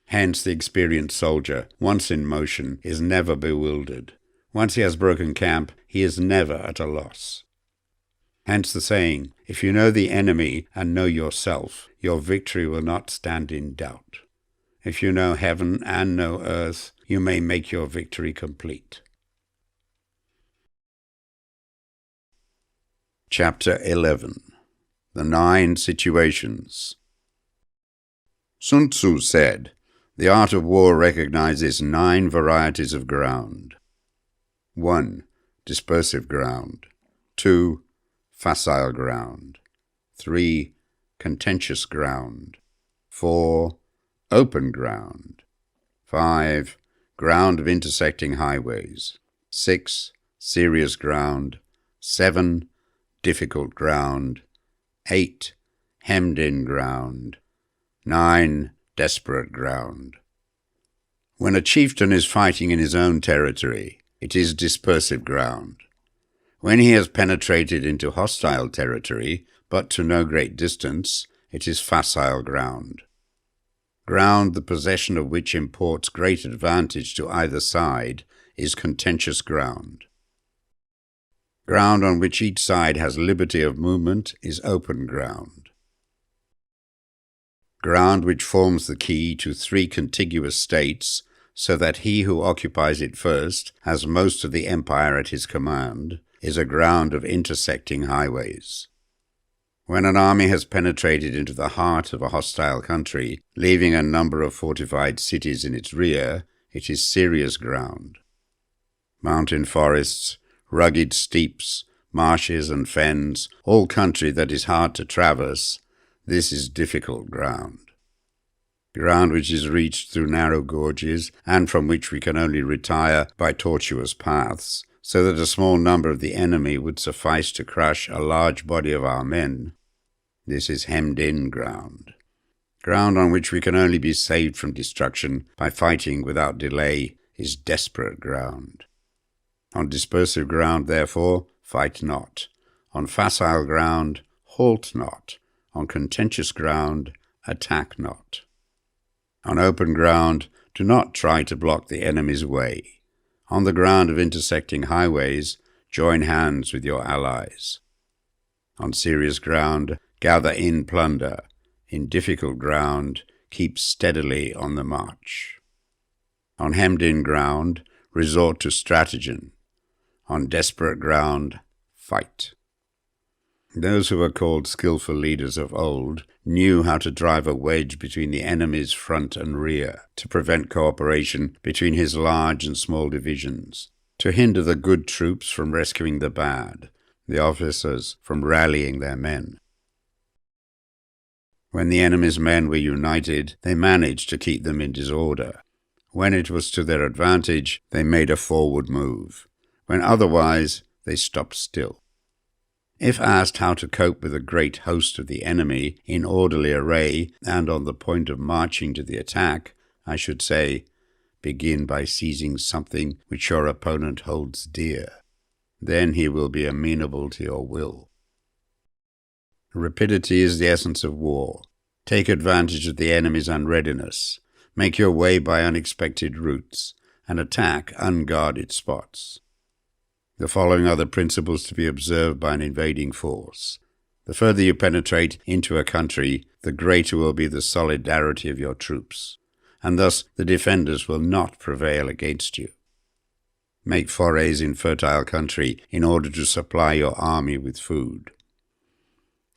Hence the experienced soldier, once in motion, is never bewildered. Once he has broken camp, he is never at a loss. Hence the saying, if you know the enemy and know yourself, your victory will not stand in doubt. If you know heaven and know earth, you may make your victory complete. Chapter 11. The 9 Situations. Sun Tzu said, "The art of war recognizes 9 varieties of ground. 1. Dispersive ground. 2. Facile ground. 3. Contentious ground. 4. Open ground. 5. Ground of intersecting highways. 6. Serious ground. 7. Difficult ground. 8. Hemmed-in ground. 9. Desperate ground." When a chieftain is fighting in his own territory, it is dispersive ground. When he has penetrated into hostile territory, but to no great distance, it is facile ground. Ground the possession of which imports great advantage to either side is contentious ground. Ground on which each side has liberty of movement is open ground. Ground which forms the key to 3 contiguous states, so that he who occupies it first has most of the empire at his command, is a ground of intersecting highways. When an army has penetrated into the heart of a hostile country, leaving a number of fortified cities in its rear, it is serious ground. Mountain forests, rugged steeps, marshes and fens, all country that is hard to traverse, this is difficult ground. Ground which is reached through narrow gorges, and from which we can only retire by tortuous paths, so that a small number of the enemy would suffice to crush a large body of our men. This is hemmed-in ground. Ground on which we can only be saved from destruction by fighting without delay is desperate ground. On dispersive ground, therefore, fight not. On facile ground, halt not. On contentious ground, attack not. On open ground, do not try to block the enemy's way. On the ground of intersecting highways, join hands with your allies. On serious ground, gather in plunder. In difficult ground, keep steadily on the march. On hemmed-in ground, resort to stratagem. On desperate ground, fight. Those who were called skillful leaders of old knew how to drive a wedge between the enemy's front and rear, to prevent cooperation between his large and small divisions, to hinder the good troops from rescuing the bad, the officers from rallying their men. When the enemy's men were united, they managed to keep them in disorder. When it was to their advantage, they made a forward move. When otherwise, they stopped still. If asked how to cope with a great host of the enemy in orderly array and on the point of marching to the attack, I should say, begin by seizing something which your opponent holds dear. Then he will be amenable to your will. Rapidity is the essence of war. Take advantage of the enemy's unreadiness. Make your way by unexpected routes, and attack unguarded spots. The following are the principles to be observed by an invading force. The further you penetrate into a country, the greater will be the solidarity of your troops, and thus the defenders will not prevail against you. Make forays in fertile country in order to supply your army with food.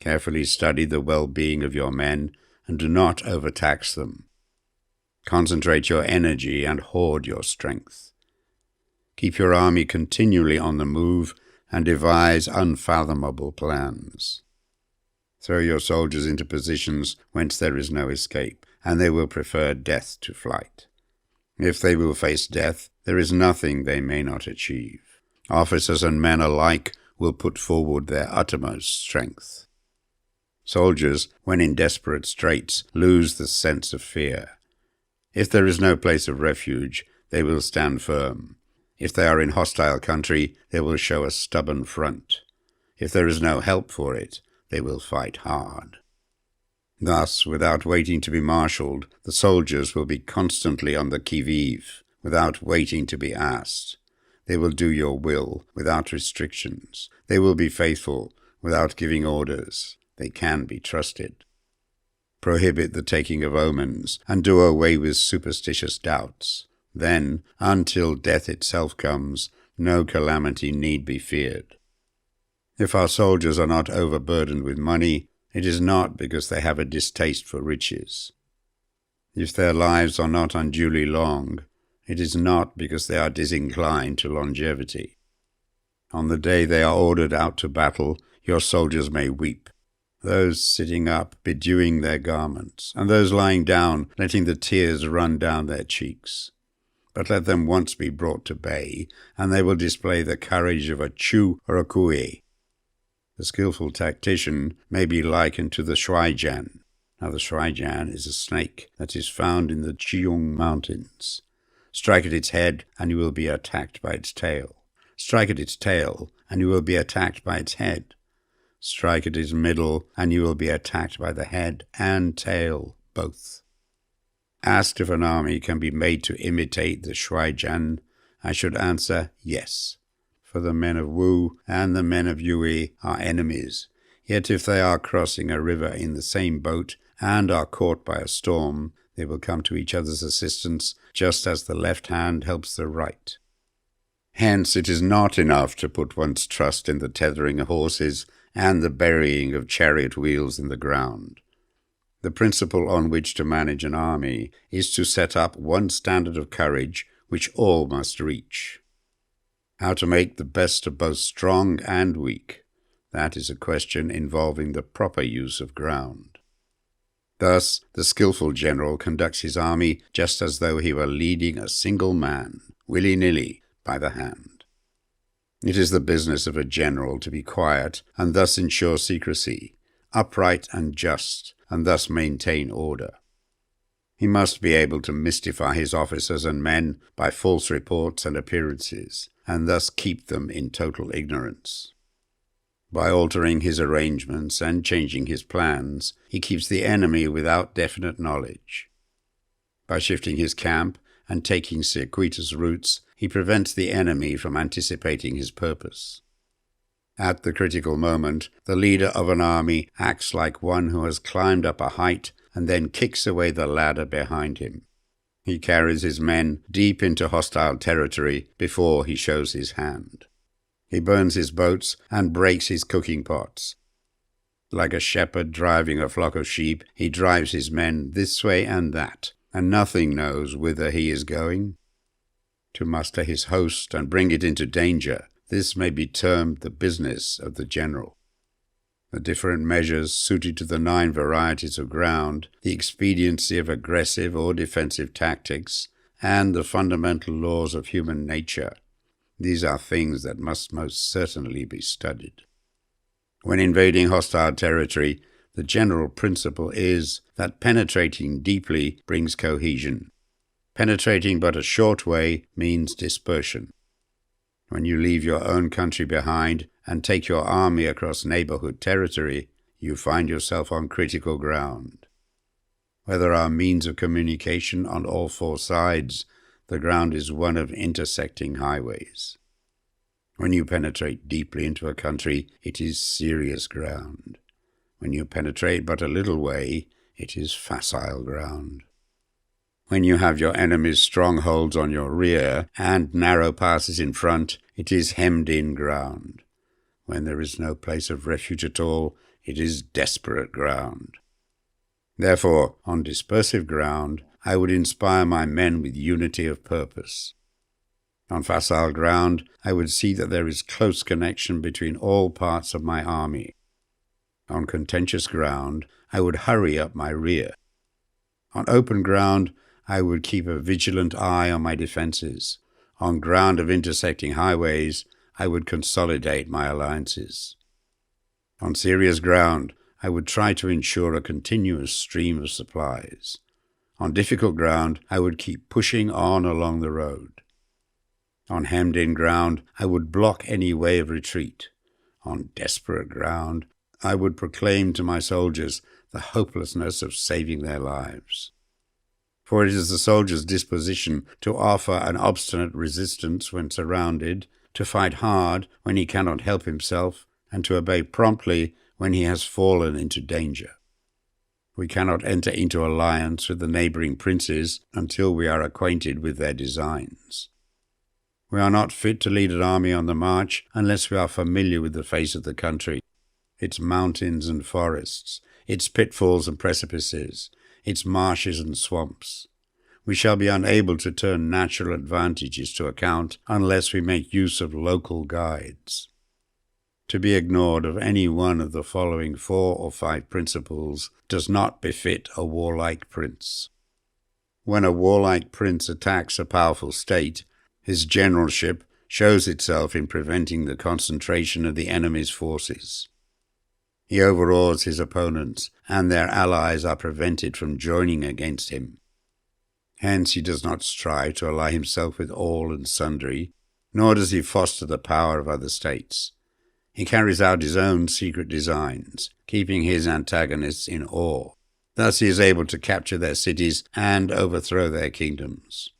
Carefully study the well-being of your men, and do not overtax them. Concentrate your energy and hoard your strength. Keep your army continually on the move, and devise unfathomable plans. Throw your soldiers into positions whence there is no escape, and they will prefer death to flight. If they will face death, there is nothing they may not achieve. Officers and men alike will put forward their uttermost strength. Soldiers, when in desperate straits, lose the sense of fear. If there is no place of refuge, they will stand firm. If they are in hostile country, they will show a stubborn front. If there is no help for it, they will fight hard. Thus, without waiting to be marshalled, the soldiers will be constantly on the qui-vive, without waiting to be asked. They will do your will without restrictions. They will be faithful without giving orders. They can be trusted. Prohibit the taking of omens, and do away with superstitious doubts. Then, until death itself comes, no calamity need be feared. If our soldiers are not overburdened with money, it is not because they have a distaste for riches. If their lives are not unduly long, it is not because they are disinclined to longevity. On the day they are ordered out to battle, your soldiers may weep, those sitting up bedewing their garments, and those lying down letting the tears run down their cheeks. But let them once be brought to bay, and they will display the courage of a Chu or a Kui. The skillful tactician may be likened to the Shuaijian. Now the Shuaijian is a snake that is found in the Jiong Mountains. Strike at its head, and you will be attacked by its tail. Strike at its tail, and you will be attacked by its head. Strike at its middle, and you will be attacked by the head and tail, both. Asked if an army can be made to imitate the Shuaijian, I should answer yes. For the men of Wu and the men of Yue are enemies, yet if they are crossing a river in the same boat and are caught by a storm, they will come to each other's assistance, just as the left hand helps the right. Hence it is not enough to put one's trust in the tethering of horses and the burying of chariot wheels in the ground. The principle on which to manage an army is to set up one standard of courage which all must reach. How to make the best of both strong and weak, that is a question involving the proper use of ground. Thus, the skillful general conducts his army just as though he were leading a single man, willy-nilly, by the hand. It is the business of a general to be quiet and thus ensure secrecy, upright and just, and thus maintain order. He must be able to mystify his officers and men by false reports and appearances, and thus keep them in total ignorance. By altering his arrangements and changing his plans, he keeps the enemy without definite knowledge. By shifting his camp and taking circuitous routes, he prevents the enemy from anticipating his purpose. At the critical moment, the leader of an army acts like one who has climbed up a height and then kicks away the ladder behind him. He carries his men deep into hostile territory before he shows his hand. He burns his boats and breaks his cooking pots. Like a shepherd driving a flock of sheep, he drives his men this way and that, and nothing knows whither he is going. To muster his host and bring it into danger, this may be termed the business of the general. The different measures suited to the 9 varieties of ground, the expediency of aggressive or defensive tactics, and the fundamental laws of human nature. These are things that must most certainly be studied. When invading hostile territory, the general principle is that penetrating deeply brings cohesion. Penetrating but a short way means dispersion. When you leave your own country behind and take your army across neighborhood territory, you find yourself on critical ground. Where there are means of communication on all four sides, the ground is one of intersecting highways. When you penetrate deeply into a country, it is serious ground. When you penetrate but a little way, it is facile ground. When you have your enemy's strongholds on your rear and narrow passes in front, it is hemmed-in ground. When there is no place of refuge at all, it is desperate ground. Therefore, on dispersive ground, I would inspire my men with unity of purpose. On facile ground, I would see that there is close connection between all parts of my army. On contentious ground, I would hurry up my rear. On open ground, I would keep a vigilant eye on my defenses. On ground of intersecting highways, I would consolidate my alliances. On serious ground, I would try to ensure a continuous stream of supplies. On difficult ground, I would keep pushing on along the road. On hemmed-in ground, I would block any way of retreat. On desperate ground, I would proclaim to my soldiers the hopelessness of saving their lives. For it is the soldier's disposition to offer an obstinate resistance when surrounded, to fight hard when he cannot help himself, and to obey promptly when he has fallen into danger. We cannot enter into alliance with the neighboring princes until we are acquainted with their designs. We are not fit to lead an army on the march unless we are familiar with the face of the country, its mountains and forests, its pitfalls and precipices, its marshes and swamps. We shall be unable to turn natural advantages to account unless we make use of local guides. To be ignored of any one of the following 4 or 5 principles does not befit a warlike prince. When a warlike prince attacks a powerful state, his generalship shows itself in preventing the concentration of the enemy's forces. He overawes his opponents, and their allies are prevented from joining against him. Hence he does not strive to ally himself with all and sundry, nor does he foster the power of other states. He carries out his own secret designs, keeping his antagonists in awe. Thus he is able to capture their cities and overthrow their kingdoms.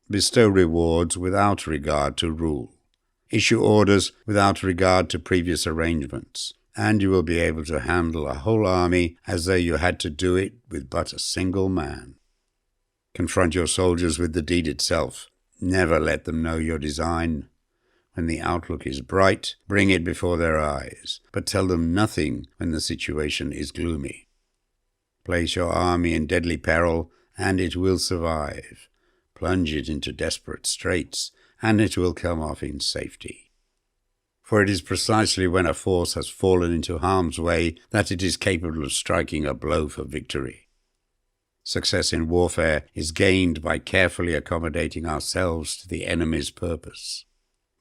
Bestow rewards without regard to rule. Issue orders without regard to previous arrangements, and you will be able to handle a whole army as though you had to do it with but a single man. Confront your soldiers with the deed itself. Never let them know your design. When the outlook is bright, bring it before their eyes, but tell them nothing when the situation is gloomy. Place your army in deadly peril, and it will survive. Plunge it into desperate straits, and it will come off in safety. For it is precisely when a force has fallen into harm's way that it is capable of striking a blow for victory. Success in warfare is gained by carefully accommodating ourselves to the enemy's purpose.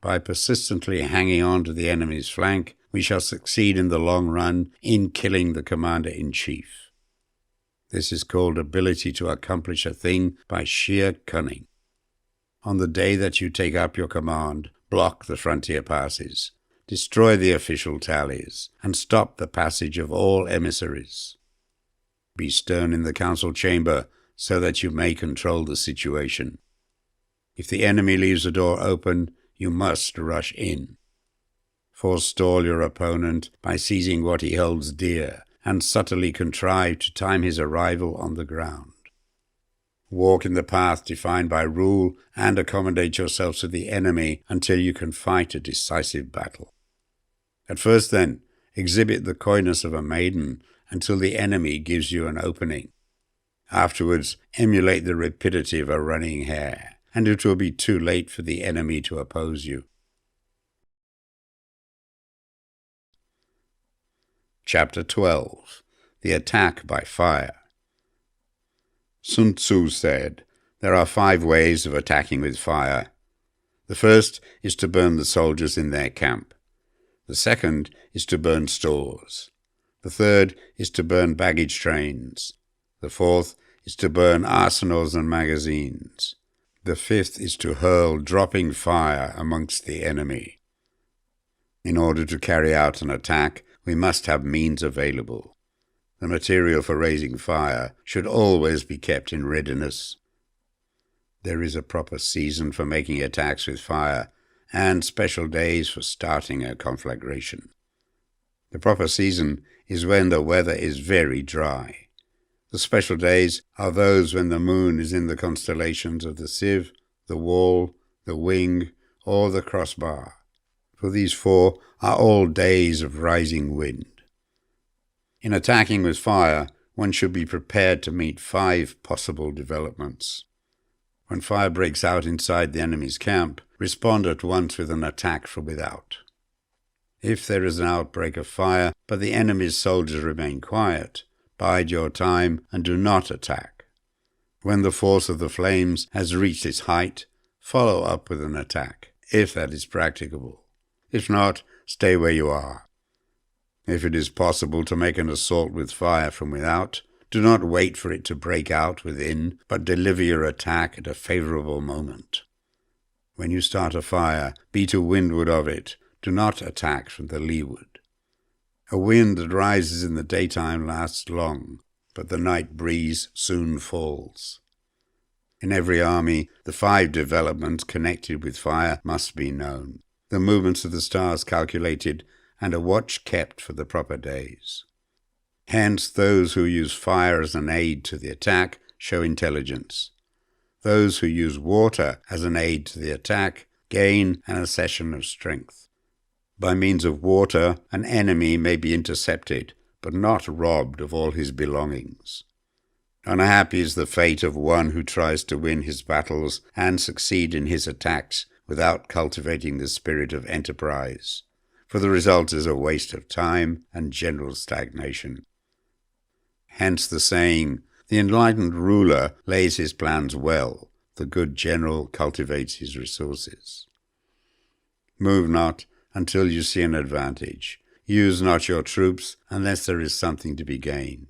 By persistently hanging on to the enemy's flank, we shall succeed in the long run in killing the commander-in-chief. This is called ability to accomplish a thing by sheer cunning. On the day that you take up your command, block the frontier passes, destroy the official tallies, and stop the passage of all emissaries. Be stern in the council chamber so that you may control the situation. If the enemy leaves the door open, you must rush in. Forestall your opponent by seizing what he holds dear, and subtly contrive to time his arrival on the ground. Walk in the path defined by rule, and accommodate yourselves to the enemy until you can fight a decisive battle. At first, then, exhibit the coyness of a maiden until the enemy gives you an opening. Afterwards, emulate the rapidity of a running hare, and it will be too late for the enemy to oppose you. Chapter 12. The Attack by Fire. Sun Tzu said, "There are 5 ways of attacking with fire. The first is to burn the soldiers in their camp. The second is to burn stores. The third is to burn baggage trains. The fourth is to burn arsenals and magazines. The fifth is to hurl dropping fire amongst the enemy. In order to carry out an attack, we must have means available. The material for raising fire should always be kept in readiness. There is a proper season for making attacks with fire, and special days for starting a conflagration. The proper season is when the weather is very dry. The special days are those when the moon is in the constellations of the sieve, the wall, the wing, or the crossbar, for these four are all days of rising wind. In attacking with fire, one should be prepared to meet 5 possible developments. When fire breaks out inside the enemy's camp, respond at once with an attack from without. If there is an outbreak of fire, but the enemy's soldiers remain quiet, bide your time and do not attack. When the force of the flames has reached its height, follow up with an attack, if that is practicable. If not, stay where you are. If it is possible to make an assault with fire from without, do not wait for it to break out within, but deliver your attack at a favorable moment. When you start a fire, be to windward of it. Do not attack from the leeward. A wind that rises in the daytime lasts long, but the night breeze soon falls. In every army, the 5 developments connected with fire must be known, the movements of the stars calculated, and a watch kept for the proper days. Hence, those who use fire as an aid to the attack show intelligence. Those who use water as an aid to the attack gain an accession of strength. By means of water, an enemy may be intercepted, but not robbed of all his belongings. Unhappy is the fate of one who tries to win his battles and succeed in his attacks without cultivating the spirit of enterprise, for the result is a waste of time and general stagnation. Hence the saying, the enlightened ruler lays his plans well, the good general cultivates his resources. Move not until you see an advantage. Use not your troops unless there is something to be gained.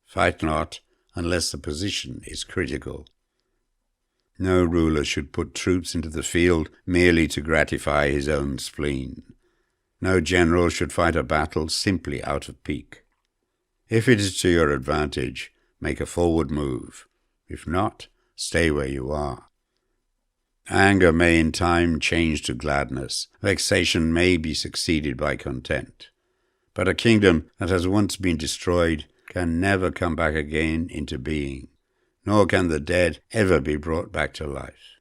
Fight not unless the position is critical. No ruler should put troops into the field merely to gratify his own spleen. No general should fight a battle simply out of pique. If it is to your advantage, make a forward move. If not, stay where you are. Anger may in time change to gladness. Vexation may be succeeded by content. But a kingdom that has once been destroyed can never come back again into being, nor can the dead ever be brought back to life.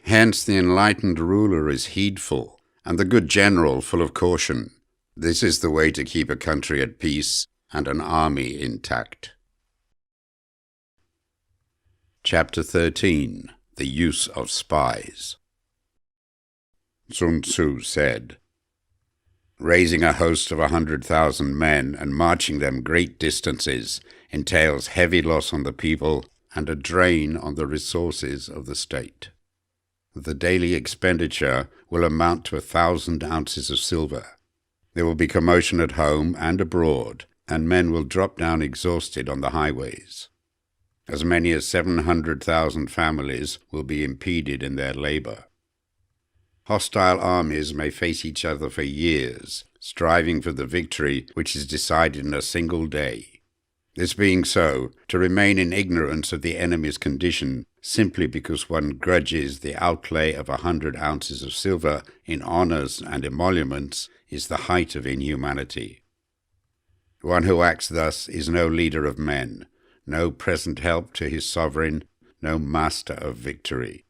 Hence the enlightened ruler is heedful, and the good general full of caution. This is the way to keep a country at peace and an army intact. Chapter 13. The Use of Spies. Sun Tzu said, "Raising a host of 100,000 men and marching them great distances entails heavy loss on the people and a drain on the resources of the state. The daily expenditure will amount to 1,000 ounces of silver. There will be commotion at home and abroad, and men will drop down exhausted on the highways. As many as 700,000 families will be impeded in their labor. Hostile armies may face each other for years, striving for the victory which is decided in a single day. This being so, to remain in ignorance of the enemy's condition simply because one grudges the outlay of 100 ounces of silver in honors and emoluments is the height of inhumanity. One who acts thus is no leader of men, no present help to his sovereign, no master of victory.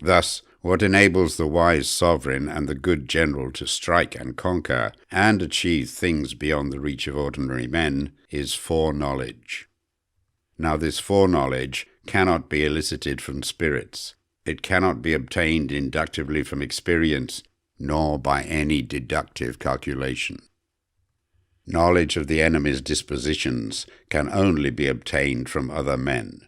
Thus, what enables the wise sovereign and the good general to strike and conquer and achieve things beyond the reach of ordinary men is foreknowledge. Now this foreknowledge cannot be elicited from spirits. It cannot be obtained inductively from experience, nor by any deductive calculation. Knowledge of the enemy's dispositions can only be obtained from other men.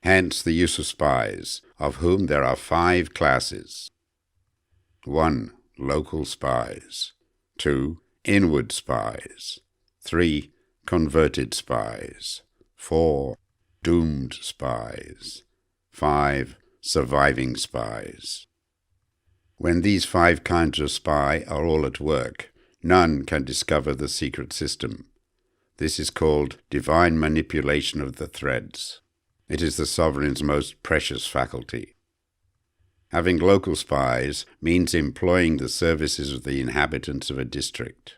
Hence the use of spies, of whom there are 5 classes. 1. Local spies. 2. Inward spies. 3. Converted spies. 4. Doomed spies. 5. Surviving spies. When these 5 kinds of spy are all at work, none can discover the secret system. This is called divine manipulation of the threads. It is the sovereign's most precious faculty. Having local spies means employing the services of the inhabitants of a district.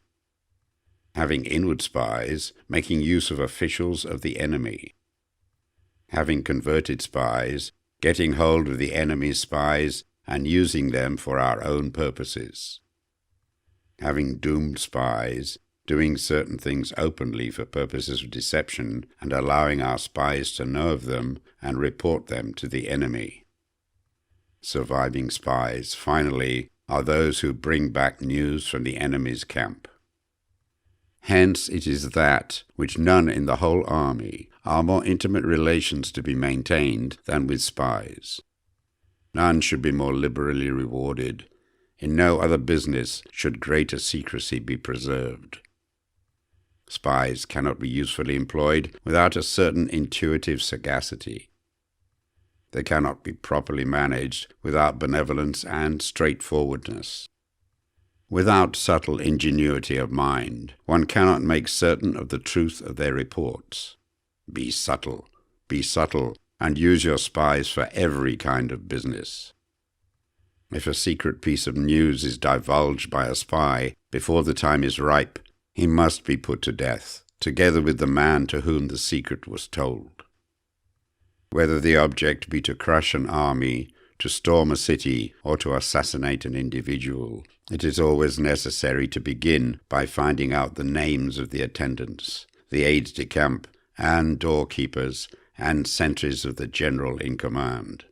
Having inward spies, making use of officials of the enemy. Having converted spies, getting hold of the enemy's spies and using them for our own purposes. Having doomed spies, doing certain things openly for purposes of deception and allowing our spies to know of them and report them to the enemy. Surviving spies, finally, are those who bring back news from the enemy's camp. Hence it is that which none in the whole army are more intimate relations to be maintained than with spies. None should be more liberally rewarded. In no other business should greater secrecy be preserved. Spies cannot be usefully employed without a certain intuitive sagacity. They cannot be properly managed without benevolence and straightforwardness. Without subtle ingenuity of mind, one cannot make certain of the truth of their reports. Be subtle, and use your spies for every kind of business. If a secret piece of news is divulged by a spy before the time is ripe, he must be put to death, together with the man to whom the secret was told. Whether the object be to crush an army, to storm a city, or to assassinate an individual, it is always necessary to begin by finding out the names of the attendants, the aides-de-camp, and doorkeepers, and sentries of the general in command.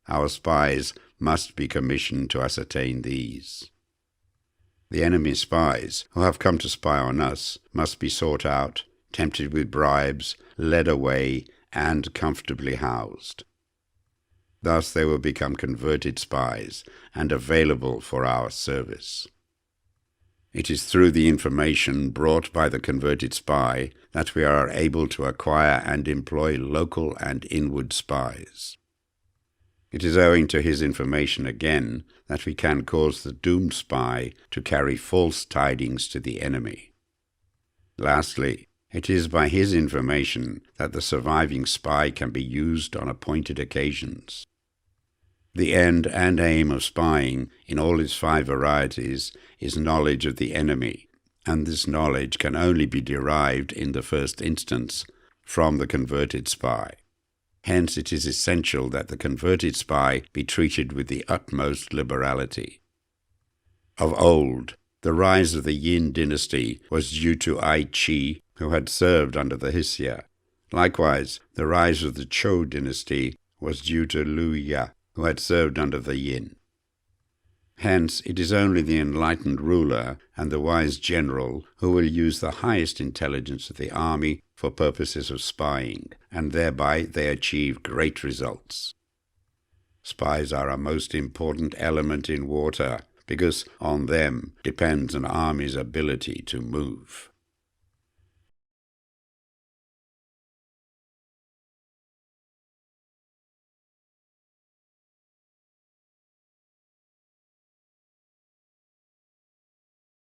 Our spies must be commissioned to ascertain these. The enemy's spies, who have come to spy on us, must be sought out, tempted with bribes, led away, and comfortably housed. Thus they will become converted spies and available for our service. It is through the information brought by the converted spy that we are able to acquire and employ local and inward spies. It is owing to his information again that we can cause the doomed spy to carry false tidings to the enemy. Lastly, it is by his information that the surviving spy can be used on appointed occasions. The end and aim of spying, in all its 5 varieties, is knowledge of the enemy, and this knowledge can only be derived in the first instance from the converted spy. Hence it is essential that the converted spy be treated with the utmost liberality. Of old, the rise of the Yin dynasty was due to Ai Chi, who had served under the Hsia. Likewise, the rise of the Chou dynasty was due to Liu Ya, who had served under the Yin. Hence, it is only the enlightened ruler and the wise general who will use the highest intelligence of the army for purposes of spying, and thereby they achieve great results. Spies are a most important element in warfare, because on them depends an army's ability to move.